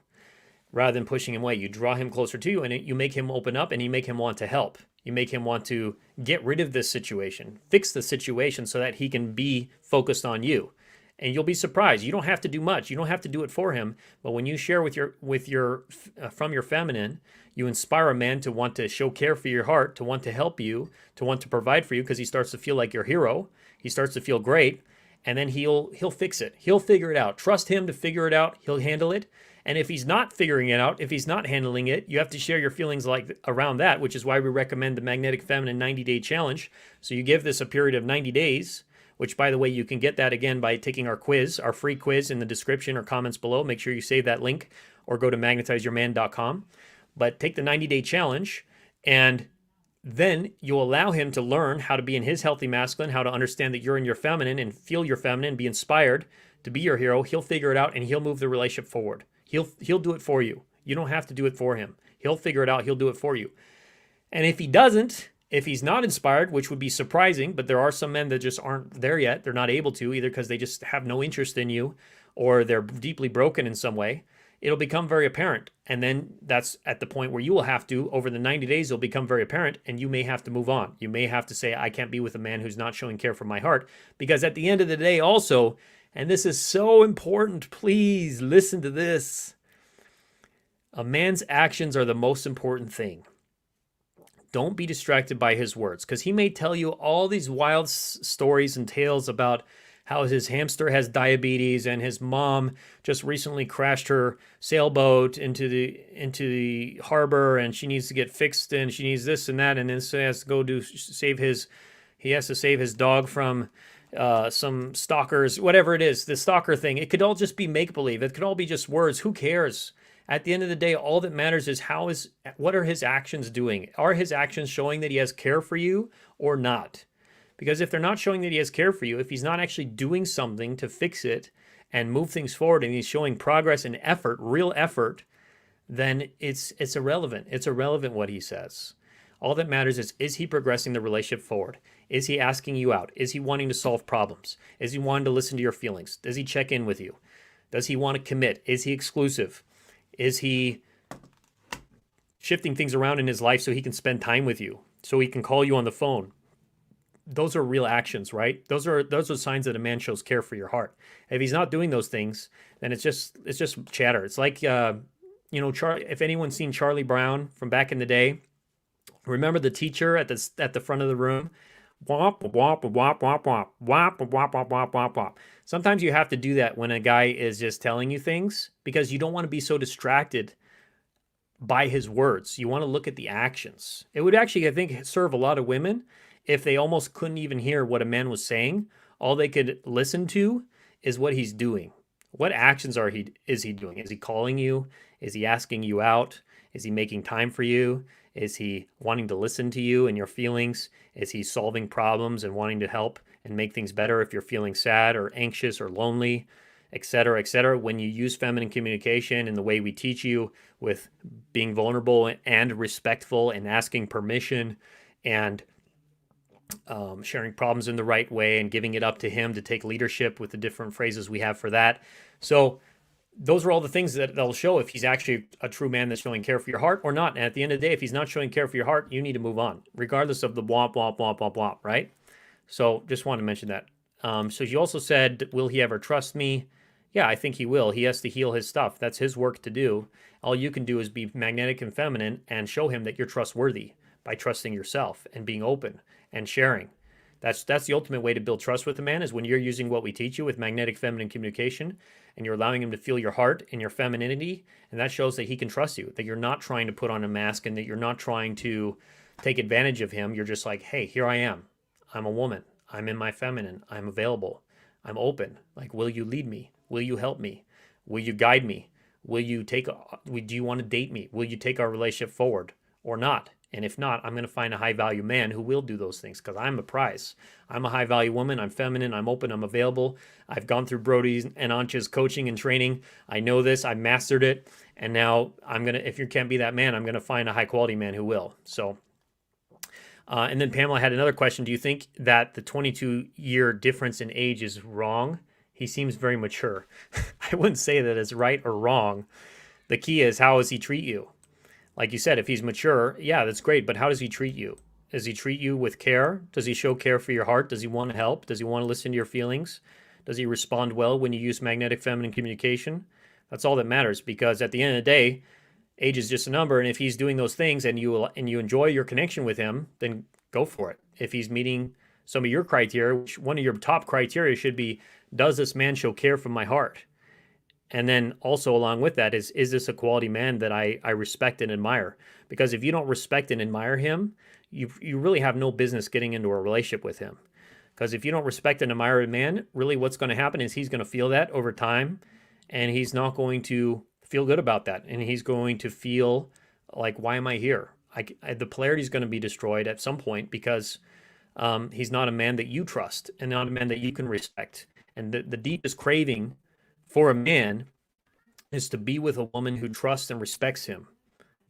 rather than pushing him away. You draw him closer to you and you make him open up and you make him want to help. You make him want to get rid of this situation, fix the situation so that he can be focused on you. And you'll be surprised. You don't have to do much. You don't have to do it for him. But when you share from your feminine, you inspire a man to want to show care for your heart, to want to help you, to want to provide for you, because he starts to feel like your hero. He starts to feel great, and then he'll fix it. He'll figure it out. Trust him to figure it out. He'll handle it. And if he's not figuring it out, if he's not handling it, you have to share your feelings around that, which is why we recommend the Magnetic Feminine 90-Day Challenge. So you give this a period of 90 days. Which, by the way, you can get that again by taking our quiz, our free quiz in the description or comments below. Make sure you save that link or go to magnetizeyourman.com. But take the 90-day challenge, and then you'll allow him to learn how to be in his healthy masculine, how to understand that you're in your feminine and feel your feminine, be inspired to be your hero. He'll figure it out, and he'll move the relationship forward. He'll do it for you. You don't have to do it for him. He'll figure it out. He'll do it for you. And if he doesn't, if he's not inspired, which would be surprising, but there are some men that just aren't there yet. They're not able to, either because they just have no interest in you or they're deeply broken in some way. It'll become very apparent. And then that's at the point where you will have to, over the 90 days, it'll become very apparent and you may have to move on. You may have to say, I can't be with a man who's not showing care for my heart. Because at the end of the day also, and this is so important, please listen to this. A man's actions are the most important thing. Don't be distracted by his words, because he may tell you all these wild stories and tales about how his hamster has diabetes and his mom just recently crashed her sailboat into the harbor and she needs to get fixed and she needs this and that, and then so he has to go save his dog from some stalkers, whatever it is, the stalker thing. It could all just be make-believe. It could all be just words. Who cares? At the end of the day, all that matters is what are his actions doing? Are his actions showing that he has care for you or not? Because if they're not showing that he has care for you, if he's not actually doing something to fix it and move things forward, and he's showing progress and effort, real effort, then it's irrelevant. It's irrelevant what he says. All that matters is he progressing the relationship forward? Is he asking you out? Is he wanting to solve problems? Is he wanting to listen to your feelings? Does he check in with you? Does he want to commit? Is he exclusive? Is he shifting things around in his life so he can spend time with you, so he can call you on the phone? Those are real actions, right? Those are signs that a man shows care for your heart. If he's not doing those things, then it's just chatter. It's like if anyone's seen Charlie Brown from back in the day, remember the teacher at the front of the room? Womp, womp, womp, womp, womp, womp, womp, womp, womp, womp, womp. Sometimes you have to do that when a guy is just telling you things, because you don't want to be so distracted by his words. You want to look at the actions. It would actually, I think, serve a lot of women if they almost couldn't even hear what a man was saying. All they could listen to is what he's doing. What actions is he doing? Is he calling you? Is he asking you out? Is he making time for you? Is he wanting to listen to you and your feelings? Is he solving problems and wanting to help and make things better if you're feeling sad or anxious or lonely, et cetera, et cetera? When you use feminine communication in the way we teach you, with being vulnerable and respectful and asking permission and sharing problems in the right way and giving it up to him to take leadership with the different phrases we have for that. So those are all the things that'll show if he's actually a true man that's showing care for your heart or not. And at the end of the day, if he's not showing care for your heart, you need to move on, regardless of the womp, womp, womp, womp, womp, right? So just wanted to mention that. So you also said, will he ever trust me? Yeah, I think he will. He has to heal his stuff. That's his work to do. All you can do is be magnetic and feminine and show him that you're trustworthy by trusting yourself and being open and sharing. That's the ultimate way to build trust with a man, is when you're using what we teach you with magnetic feminine communication and you're allowing him to feel your heart and your femininity, and that shows that he can trust you, that you're not trying to put on a mask and that you're not trying to take advantage of him. You're just like, hey, here I am. I'm a woman. I'm in my feminine. I'm available. I'm open. Like, will you lead me? Will you help me? Will you guide me? Do you want to date me? Will you take our relationship forward or not? And if not, I'm going to find a high-value man who will do those things, because I'm a prize. I'm a high-value woman. I'm feminine. I'm open. I'm available. I've gone through Brody's and Antia's coaching and training. I know this. I mastered it. And now if you can't be that man, I'm going to find a high-quality man who will. So, and then Pamela had another question. Do you think that the 22-year difference in age is wrong? He seems very mature. I wouldn't say that it's right or wrong. The key is, how does he treat you? Like you said, if he's mature, yeah, that's great. But how does he treat you? Does he treat you with care? Does he show care for your heart? Does he want to help? Does he want to listen to your feelings? Does he respond well when you use magnetic feminine communication? That's all that matters, because at the end of the day, age is just a number. And if he's doing those things and you enjoy your connection with him, then go for it. If he's meeting some of your criteria, which one of your top criteria should be, does this man show care from my heart? And then also along with that is this a quality man that I respect and admire? Because if you don't respect and admire him, you really have no business getting into a relationship with him. Because if you don't respect and admire a man, really what's going to happen is he's going to feel that over time, and he's not going to feel good about that. And he's going to feel like, why am I here? The polarity is going to be destroyed at some point, because he's not a man that you trust and not a man that you can respect. And the deepest craving for a man is to be with a woman who trusts and respects him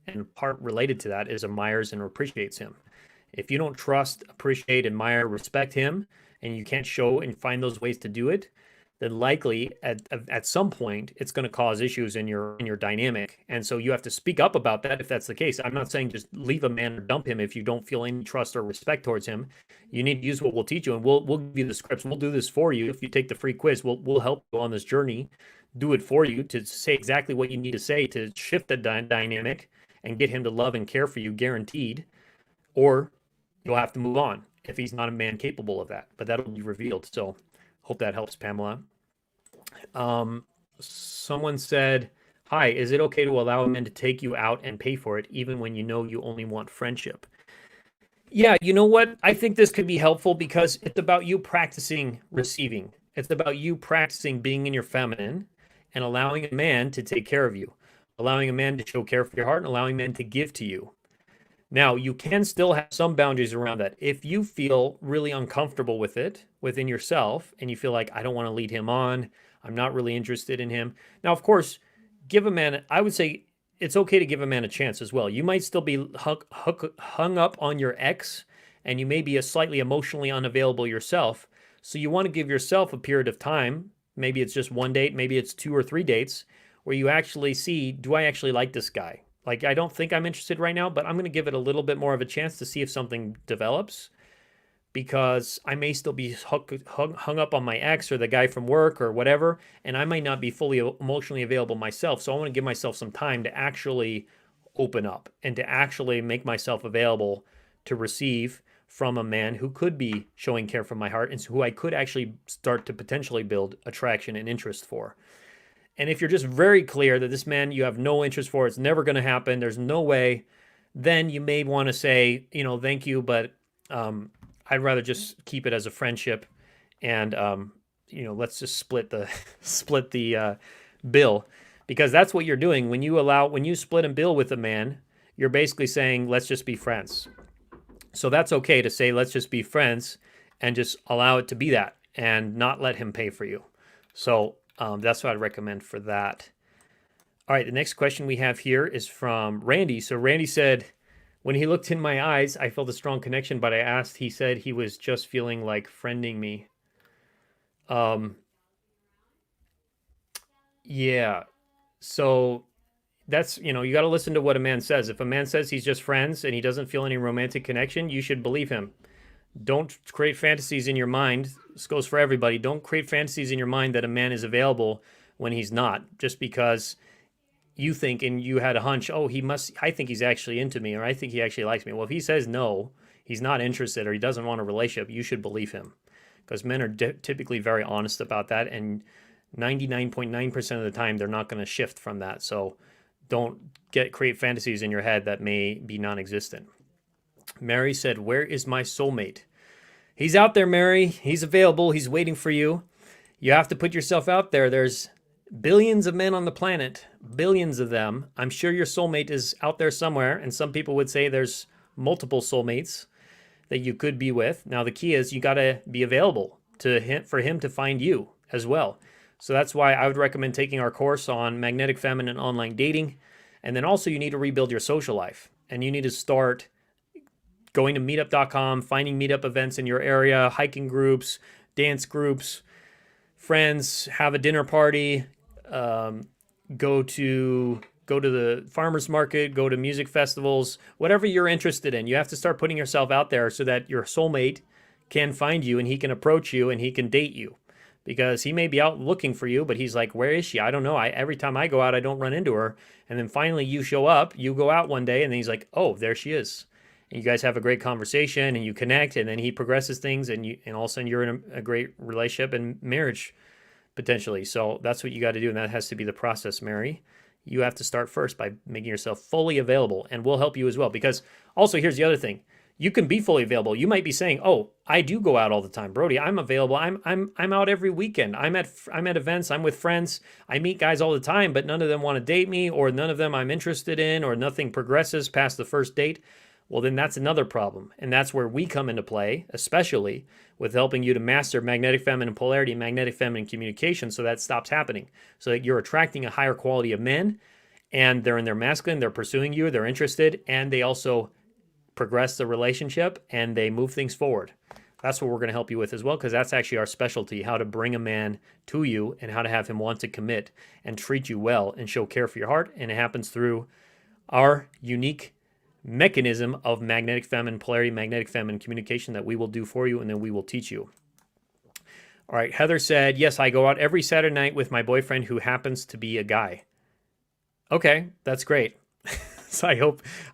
And part related to that is admires and appreciates him. If you don't trust, appreciate, admire, respect him, and you can't show and find those ways to do it, then likely at some point it's going to cause issues in your dynamic. And so you have to speak up about that if that's the case. I'm not saying just leave a man or dump him if you don't feel any trust or respect towards him. You need to use what we'll teach you, and we'll give you the scripts. We'll do this for you. If you take the free quiz, we'll help you on this journey, do it for you to say exactly what you need to say to shift the dynamic and get him to love and care for you, guaranteed. Or you'll have to move on if he's not a man capable of that. But that'll be revealed. So hope that helps, Pamela. Someone said, hi, is it okay to allow a man to take you out and pay for it, even when you know you only want friendship? Yeah, you know what? I think this could be helpful because it's about you practicing receiving. It's about you practicing being in your feminine and allowing a man to take care of you, allowing a man to show care for your heart, and allowing men to give to you. Now, you can still have some boundaries around that. If you feel really uncomfortable with it within yourself and you feel like, I don't want to lead him on, I'm not really interested in him. Now, of course, give a man, I would say it's okay to give a man a chance as well. You might still be hung up on your ex, and you may be a slightly emotionally unavailable yourself. So you want to give yourself a period of time. Maybe it's just one date, maybe it's 2 or 3 dates, where you actually see, do I actually like this guy? Like, I don't think I'm interested right now, but I'm going to give it a little bit more of a chance to see if something develops, because I may still be hung up on my ex or the guy from work or whatever, and I might not be fully emotionally available myself. So I want to give myself some time to actually open up and to actually make myself available to receive from a man who could be showing care from my heart and who I could actually start to potentially build attraction and interest for. And if you're just very clear that this man you have no interest for, it's never going to happen, there's no way, then you may want to say, thank you, but I'd rather just keep it as a friendship, and let's just split the bill, because that's what you're doing when you split a bill with a man. You're basically saying, let's just be friends. So that's okay to say, let's just be friends, and just allow it to be that, and not let him pay for you. So that's what I'd recommend for that. All right, the next question we have here is from Randy. So Randy said, when he looked in my eyes, I felt a strong connection, but I asked, he said he was just feeling like friending me. Yeah. So that's, you got to listen to what a man says. If a man says he's just friends and he doesn't feel any romantic connection, you should believe him. Don't create fantasies in your mind. This goes for everybody. Don't create fantasies in your mind that a man is available when he's not, just because you think and you had a hunch, I think he's actually into me, or I think he actually likes me. Well, if he says no, he's not interested, or he doesn't want a relationship, you should believe him, because men are typically very honest about that, and 99.9% of the time they're not going to shift from that. So don't create fantasies in your head that may be non-existent. Mary said, where is my soulmate? He's out there, Mary. He's available. He's waiting for you. You have to put yourself out there. There's billions of men on the planet, billions of them. I'm sure your soulmate is out there somewhere, and some people would say there's multiple soulmates that you could be with. Now, the key is you got to be available for him to find you as well. So that's why I would recommend taking our course on magnetic feminine online dating. And then also you need to rebuild your social life, and you need to start going to meetup.com, finding meetup events in your area, hiking groups, dance groups, friends, have a dinner party, go to the farmer's market, go to music festivals, whatever you're interested in. You have to start putting yourself out there so that your soulmate can find you and he can approach you and he can date you, because he may be out looking for you, but he's like, where is she? I don't know. Every time I go out, I don't run into her. And then finally you show up, you go out one day, and then he's like, oh, there she is. And you guys have a great conversation and you connect, and then he progresses things, and all of a sudden you're in a great relationship and marriage potentially. So that's what you got to do, and that has to be the process, Mary. You have to start first by making yourself fully available, and we'll help you as well. Because also, here's the other thing. You can be fully available. You might be saying, oh, I do go out all the time, Brody. I'm available. I'm out every weekend. I'm at events. I'm with friends. I meet guys all the time, but none of them want to date me, or none of them I'm interested in, or nothing progresses past the first date. Well, then that's another problem. And that's where we come into play, especially with helping you to master magnetic feminine polarity and magnetic feminine communication, so that stops happening, so that you're attracting a higher quality of men, and they're in their masculine, they're pursuing you, they're interested, and they also progress the relationship and they move things forward. That's what we're going to help you with as well, because that's actually our specialty, how to bring a man to you and how to have him want to commit and treat you well and show care for your heart. And it happens through our unique mechanism of magnetic feminine polarity, magnetic feminine communication that we will do for you and then we will teach you. All right, Heather said, yes, I go out every Saturday night with my boyfriend who happens to be a guy. Okay, that's great. So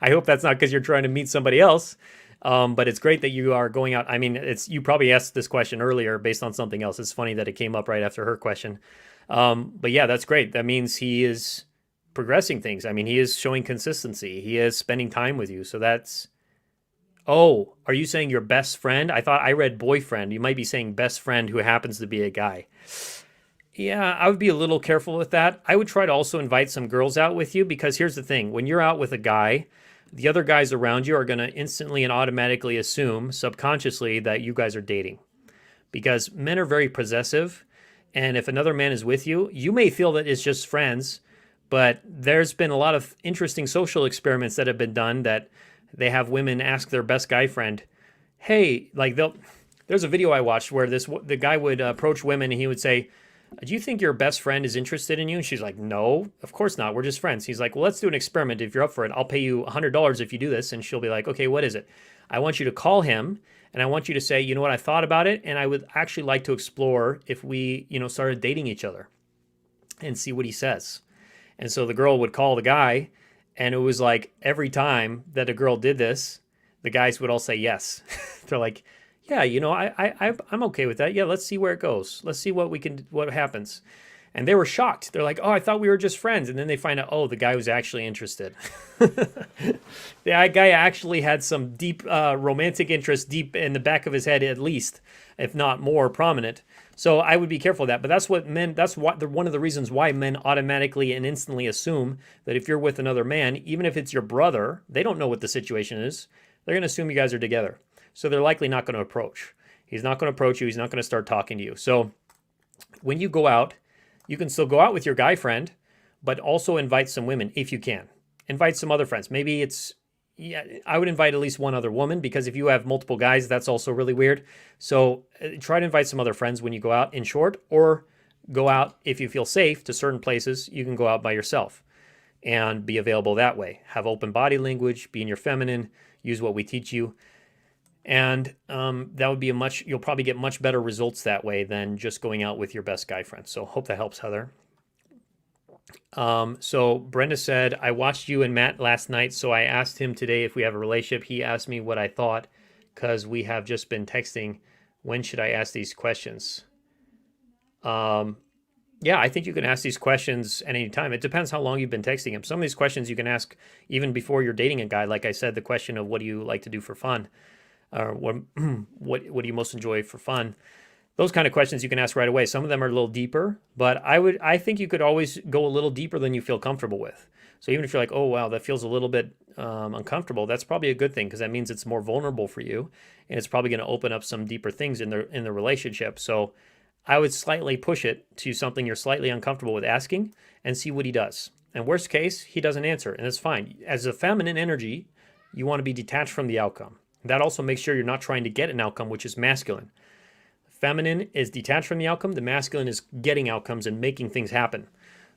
I hope that's not because you're trying to meet somebody else. But it's great that you are going out. I mean, you probably asked this question earlier based on something else. It's funny that it came up right after her question. But yeah, that's great. That means he is progressing things. I mean, he is showing consistency. He is spending time with you. So that's, oh, are you saying your best friend? I thought I read boyfriend. You might be saying best friend who happens to be a guy. Yeah, I would be a little careful with that. I would try to also invite some girls out with you, because here's the thing. When you're out with a guy, the other guys around you are going to instantly and automatically assume subconsciously that you guys are dating, because men are very possessive. And if another man is with you, you may feel that it's just friends, but there's been a lot of interesting social experiments that have been done that they have women ask their best guy friend, hey, like there's a video I watched where the guy would approach women and he would say, do you think your best friend is interested in you? And she's like, no, of course not. We're just friends. He's like, well, let's do an experiment. If you're up for it, I'll pay you $100 if you do this. And she'll be like, okay, what is it? I want you to call him and I want you to say, you know what, I thought about it and I would actually like to explore if we, started dating each other, and see what he says. And so the girl would call the guy, and it was like every time that a girl did this, the guys would all say yes. They're like, yeah, I'm okay with that. Yeah, let's see where it goes. Let's see what happens. And they were shocked. They're like, oh, I thought we were just friends. And then they find out, oh, the guy was actually interested. The guy actually had some deep romantic interest deep in the back of his head, at least, if not more prominent. So I would be careful of that. But that's one of the reasons why men automatically and instantly assume that if you're with another man, even if it's your brother, they don't know what the situation is. They're going to assume you guys are together. So they're likely not going to approach. He's not going to approach you. He's not going to start talking to you. So when you go out, you can still go out with your guy friend, but also invite some women if you can. Invite some other friends. Maybe I would invite at least one other woman, because if you have multiple guys, that's also really weird. So try to invite some other friends when you go out, in short, or go out if you feel safe to certain places. You can go out by yourself and be available that way. Have open body language, be in your feminine, use what we teach you. And that would be you'll probably get much better results that way than just going out with your best guy friend. So hope that helps, Heather. So Brenda said, I watched you and Matt last night, so I asked him today if we have a relationship. He asked me what I thought, because we have just been texting. When should I ask these questions? Yeah, I think you can ask these questions at any time. It depends how long you've been texting him. Some of these questions you can ask even before you're dating a guy. Like I said, the question of what do you like to do for fun? Or what do you most enjoy for fun? Those kind of questions you can ask right away. Some of them are a little deeper, but I think you could always go a little deeper than you feel comfortable with. So even if you're like, oh wow, that feels a little bit uncomfortable, that's probably a good thing, because that means it's more vulnerable for you, and it's probably going to open up some deeper things in the relationship. So I would slightly push it to something you're slightly uncomfortable with asking, and see what he does. And worst case, he doesn't answer, and it's fine. As a feminine energy, you want to be detached from the outcome. That also makes sure you're not trying to get an outcome, which is masculine. Feminine is detached from the outcome. The masculine is getting outcomes and making things happen.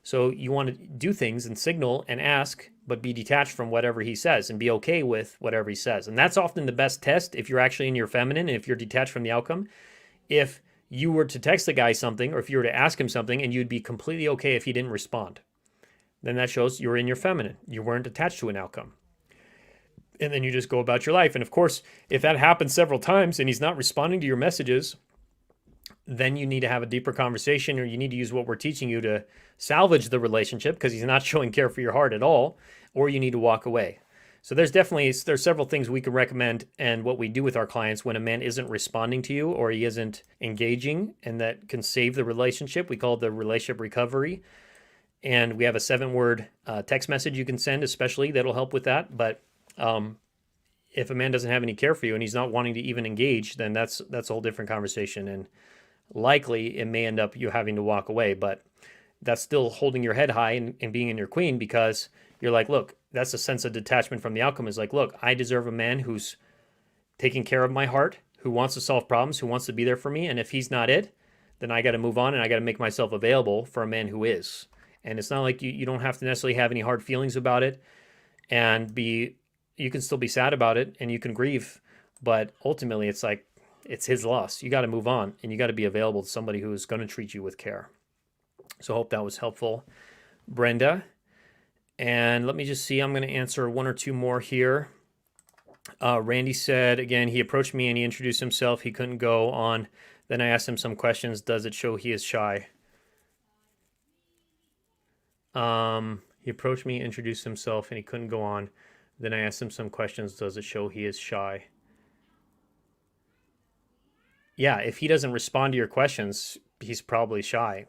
So you want to do things and signal and ask, but be detached from whatever he says and be okay with whatever he says. And that's often the best test if you're actually in your feminine and if you're detached from the outcome. If you were to text the guy something, or if you were to ask him something and you'd be completely okay if he didn't respond, then that shows you're in your feminine. You weren't attached to an outcome. And then you just go about your life. And of course, if that happens several times and he's not responding to your messages, then you need to have a deeper conversation, or you need to use what we're teaching you to salvage the relationship, because he's not showing care for your heart at all, or you need to walk away. So there's several things we can recommend, and what we do with our clients when a man isn't responding to you or he isn't engaging, and that can save the relationship. We call it the relationship recovery. And we have a 7-word text message you can send, especially, that'll help with that. But if a man doesn't have any care for you and he's not wanting to even engage, then that's a whole different conversation. And likely it may end up you having to walk away. But that's still holding your head high and being in your queen, because you're like, look, that's a sense of detachment from the outcome. Is like, look, I deserve a man who's taking care of my heart, who wants to solve problems, who wants to be there for me. And if he's not it, then I got to move on and I got to make myself available for a man who is. And it's not like you don't have to necessarily have any hard feelings about it, and you can still be sad about it and you can grieve. But ultimately, it's like, it's his loss. You got to move on and you got to be available to somebody who is going to treat you with care. So I hope that was helpful, Brenda. And let me just see, I'm going to answer one or two more here. Randy said, again, he approached me and he introduced himself. He couldn't go on. Then I asked him some questions. Does it show he is shy? He approached me, introduced himself, and he couldn't go on. Then I asked him some questions. Does it show he is shy? Yeah, if he doesn't respond to your questions, he's probably shy.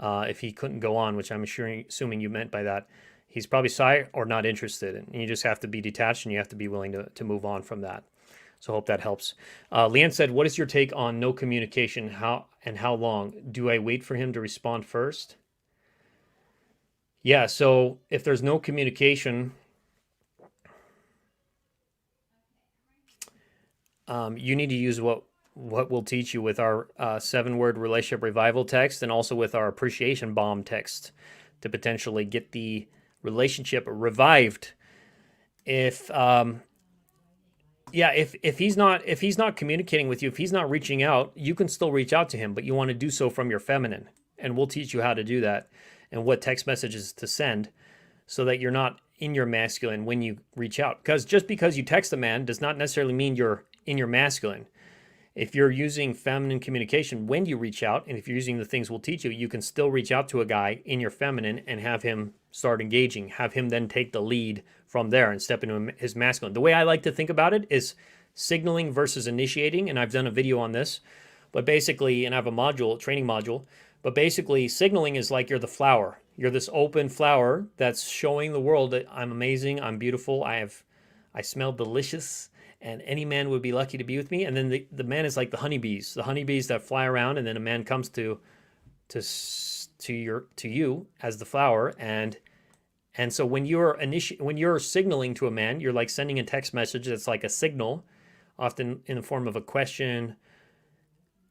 If he couldn't go on, which I'm assuming you meant by that, he's probably shy or not interested. And you just have to be detached and you have to be willing to move on from that. So I hope that helps. Leanne said, what is your take on no communication? How long? Do I wait for him to respond first? Yeah, so if there's no communication, you need to use what we'll teach you with our 7-word relationship revival text, and also with our appreciation bomb text, to potentially get the relationship revived. If he's not communicating with you, if he's not reaching out, you can still reach out to him, but you want to do so from your feminine, and we'll teach you how to do that and what text messages to send, so that you're not in your masculine when you reach out. Because just because you text a man does not necessarily mean you're in your masculine. If you're using feminine communication when you reach out, and if you're using the things we'll teach you, you can still reach out to a guy in your feminine and have him start engaging, have him then take the lead from there and step into his masculine. The way I like to think about it is signaling versus initiating, and I've done a video on this, but basically, and I have a training module, but basically signaling is like you're the flower. You're this open flower that's showing the world that I'm amazing, I'm beautiful, I smell delicious, and any man would be lucky to be with me. And then the man is like the honeybees that fly around, and then a man comes to you as the flower. And so when you're signaling to a man, you're like sending a text message that's like a signal, often in the form of a question.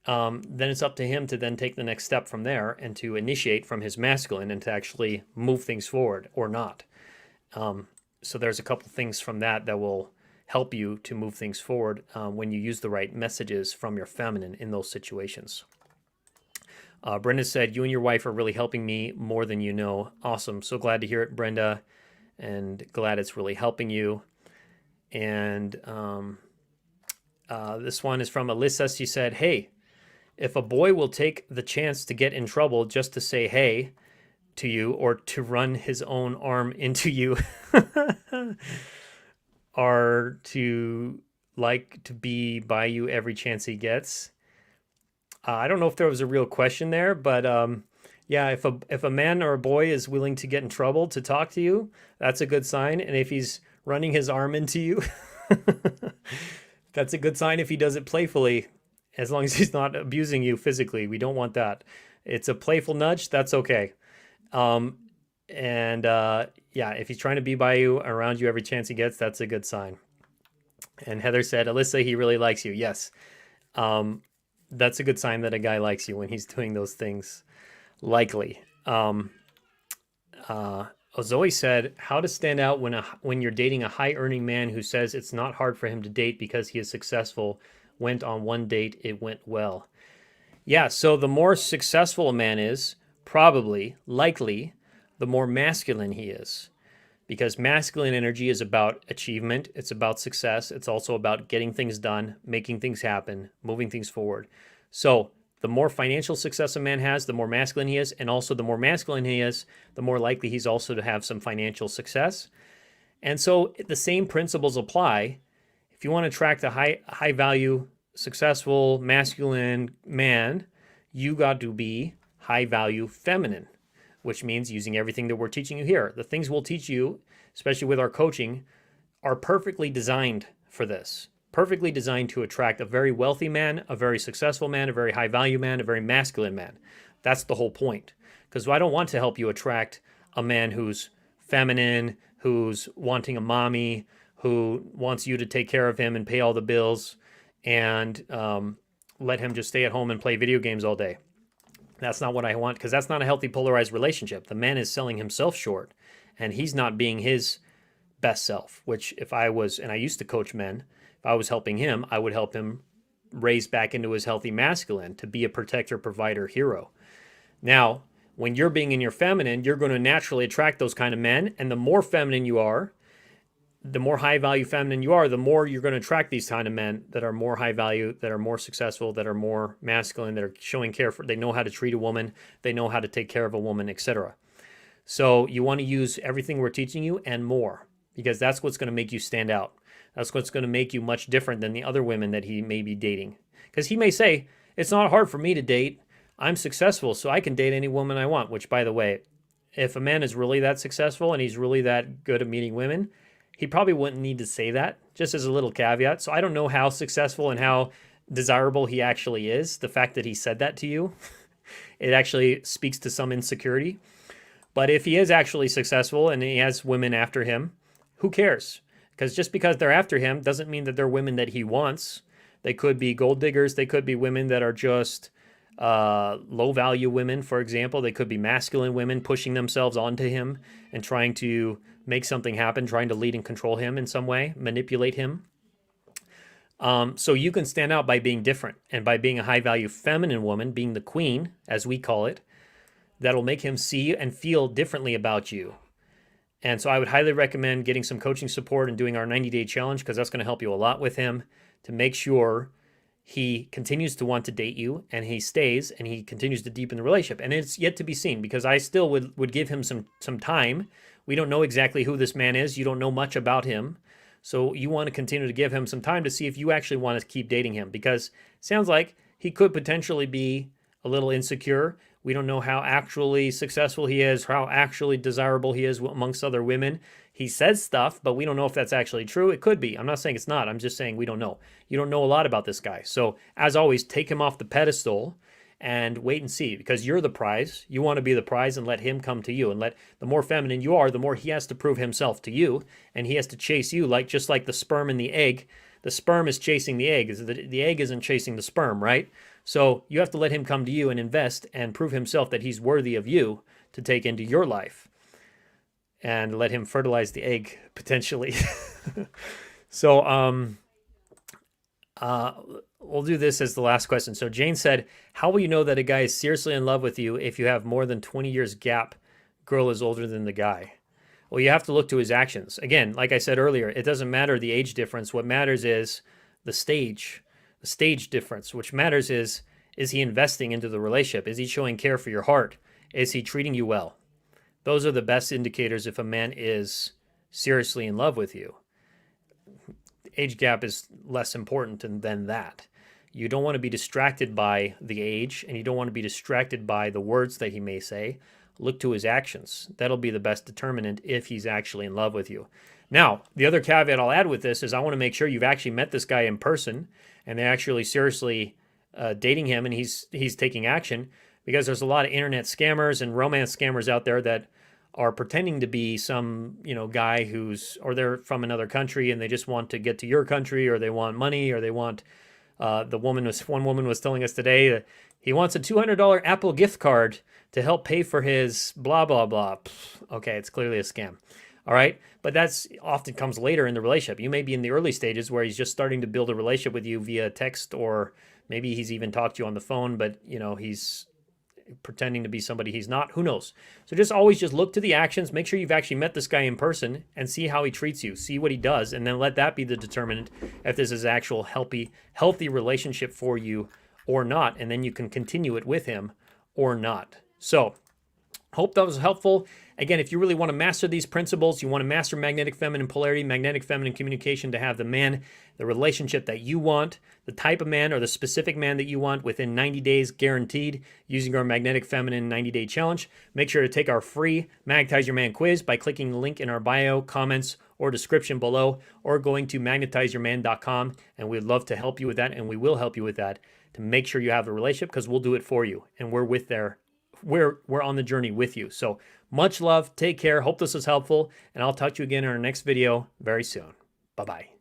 Then it's up to him to then take the next step from there and to initiate from his masculine and to actually move things forward or not. So there's a couple things from that will help you to move things forward when you use the right messages from your feminine in those situations. Brenda said, you and your wife are really helping me more than you know. Awesome. So glad to hear it, Brenda, and glad it's really helping you. And this one is from Alyssa. She said, hey, if a boy will take the chance to get in trouble just to say hey to you, or to run his own arm into you, or to like to be by you every chance he gets. I don't know if there was a real question there, but yeah, if a man or a boy is willing to get in trouble to talk to you, that's a good sign. And if he's running his arm into you, that's a good sign if he does it playfully, as long as he's not abusing you physically. We don't want that. It's a playful nudge, that's okay. Yeah, if he's trying to be by you, around you every chance he gets, that's a good sign. And Heather said, Alyssa, he really likes you. Yes. That's a good sign that a guy likes you when he's doing those things, likely. Zoe said, how to stand out when you're dating a high-earning man who says it's not hard for him to date because he is successful. Went on one date, it went well. Yeah, so the more successful a man is, likely, the more masculine he is. Because masculine energy is about achievement, it's about success, it's also about getting things done, making things happen, moving things forward. So the more financial success a man has, the more masculine he is, and also the more masculine he is, the more likely he's also to have some financial success. And so the same principles apply. If you want to attract a high value, successful, masculine man, you got to be high value feminine, which means using everything that we're teaching you here. The things we'll teach you, especially with our coaching, are perfectly designed for this. Perfectly designed to attract a very wealthy man, a very successful man, a very high value man, a very masculine man. That's the whole point. because I don't want to help you attract a man who's feminine, who's wanting a mommy, who wants you to take care of him and pay all the bills, and let him just stay at home and play video games all day. That's not what I want, because that's not a healthy polarized relationship. The man is selling himself short, and he's not being his best self, which if I was, and I used to coach men, if I was helping him, I would help him raise back into his healthy masculine to be a protector, provider, hero. Now, when you're being in your feminine, you're going to naturally attract those kind of men. And the more feminine you are, the more high value feminine you are, the more you're going to attract these kind of men that are more high value, that are more successful, that are more masculine, that are showing care for, they know how to treat a woman, they know how to take care of a woman, etc. So you want to use everything we're teaching you and more, because that's what's going to make you stand out. That's what's going to make you much different than the other women that he may be dating. Because he may say, it's not hard for me to date. I'm successful, so I can date any woman I want. Which, by the way, if a man is really that successful and he's really that good at meeting women, he probably wouldn't need to say that, just as a little caveat. So I don't know how successful and how desirable he actually is. The fact that he said that to you, it actually speaks to some insecurity. But if he is actually successful and he has women after him, who cares? Because just because they're after him doesn't mean that they're women that he wants. They could be gold diggers. They could be women that are just low value women, for example. They could be masculine women pushing themselves onto him and trying to make something happen, trying to lead and control him in some way, manipulate him. So you can stand out by being different and by being a high value feminine woman, being the queen, as we call it, that'll make him see and feel differently about you. And so I would highly recommend getting some coaching support and doing our 90-day challenge, because that's going to help you a lot with him to make sure he continues to want to date you and he stays and he continues to deepen the relationship. And it's yet to be seen, because I still would give him some time. We don't know exactly who this man is. You don't know much about him. So you want to continue to give him some time to see if you actually want to keep dating him, because it sounds like he could potentially be a little insecure. We don't know how actually successful he is, how actually desirable he is amongst other women. He says stuff, but we don't know if that's actually true. It could be. I'm not saying it's not. I'm just saying we don't know. You don't know a lot about this guy. So as always, take him off the pedestal and wait and see, because you're the prize. You want to be the prize and let him come to you. And the more feminine you are, the more he has to prove himself to you. And he has to chase you, just like the sperm and the egg. The sperm is chasing the egg. The egg isn't chasing the sperm, right? So you have to let him come to you and invest and prove himself that he's worthy of you to take into your life, and let him fertilize the egg potentially. So we'll do this as the last question. So Jane said, how will you know that a guy is seriously in love with you if you have more than 20 years gap, girl is older than the guy? Well, you have to look to his actions. Again, like I said earlier, it doesn't matter the age difference. What matters is the stage difference. Which matters is he investing into the relationship? Is he showing care for your heart? Is he treating you well? Those are the best indicators if a man is seriously in love with you. Age gap is less important than that. You don't want to be distracted by the age, and you don't want to be distracted by the words that he may say. Look to his actions. That'll be the best determinant if he's actually in love with you. Now, the other caveat I'll add with this is I want to make sure you've actually met this guy in person and they're actually seriously dating him and he's taking action, because there's a lot of internet scammers and romance scammers out there that are pretending to be some, guy or they're from another country and they just want to get to your country, or they want money, or they want, one woman was telling us today that he wants a $200 Apple gift card to help pay for his blah, blah, blah. Okay, it's clearly a scam. All right. But that's often comes later in the relationship. You may be in the early stages where he's just starting to build a relationship with you via text, or maybe he's even talked to you on the phone, but he's pretending to be somebody he's not. Who knows? So just always look to the actions. Make sure you've actually met this guy in person and see how he treats you, see what he does, and then let that be the determinant if this is actual healthy relationship for you or not. And then you can continue it with him or not. So hope that was helpful. Again, if you really want to master these principles, you want to master magnetic feminine polarity, magnetic feminine communication, to have the relationship that you want, the type of man or the specific man that you want within 90 days guaranteed, using our magnetic feminine 90-day challenge, make sure to take our free Magnetize Your Man quiz by clicking the link in our bio, comments, or description below, or going to magnetizeyourman.com. And we'd love to help you with that, and we will help you with that to make sure you have a relationship, because we'll do it for you, and we're we're on the journey with you. So much love. Take care. Hope this was helpful. And I'll talk to you again in our next video very soon. Bye-bye.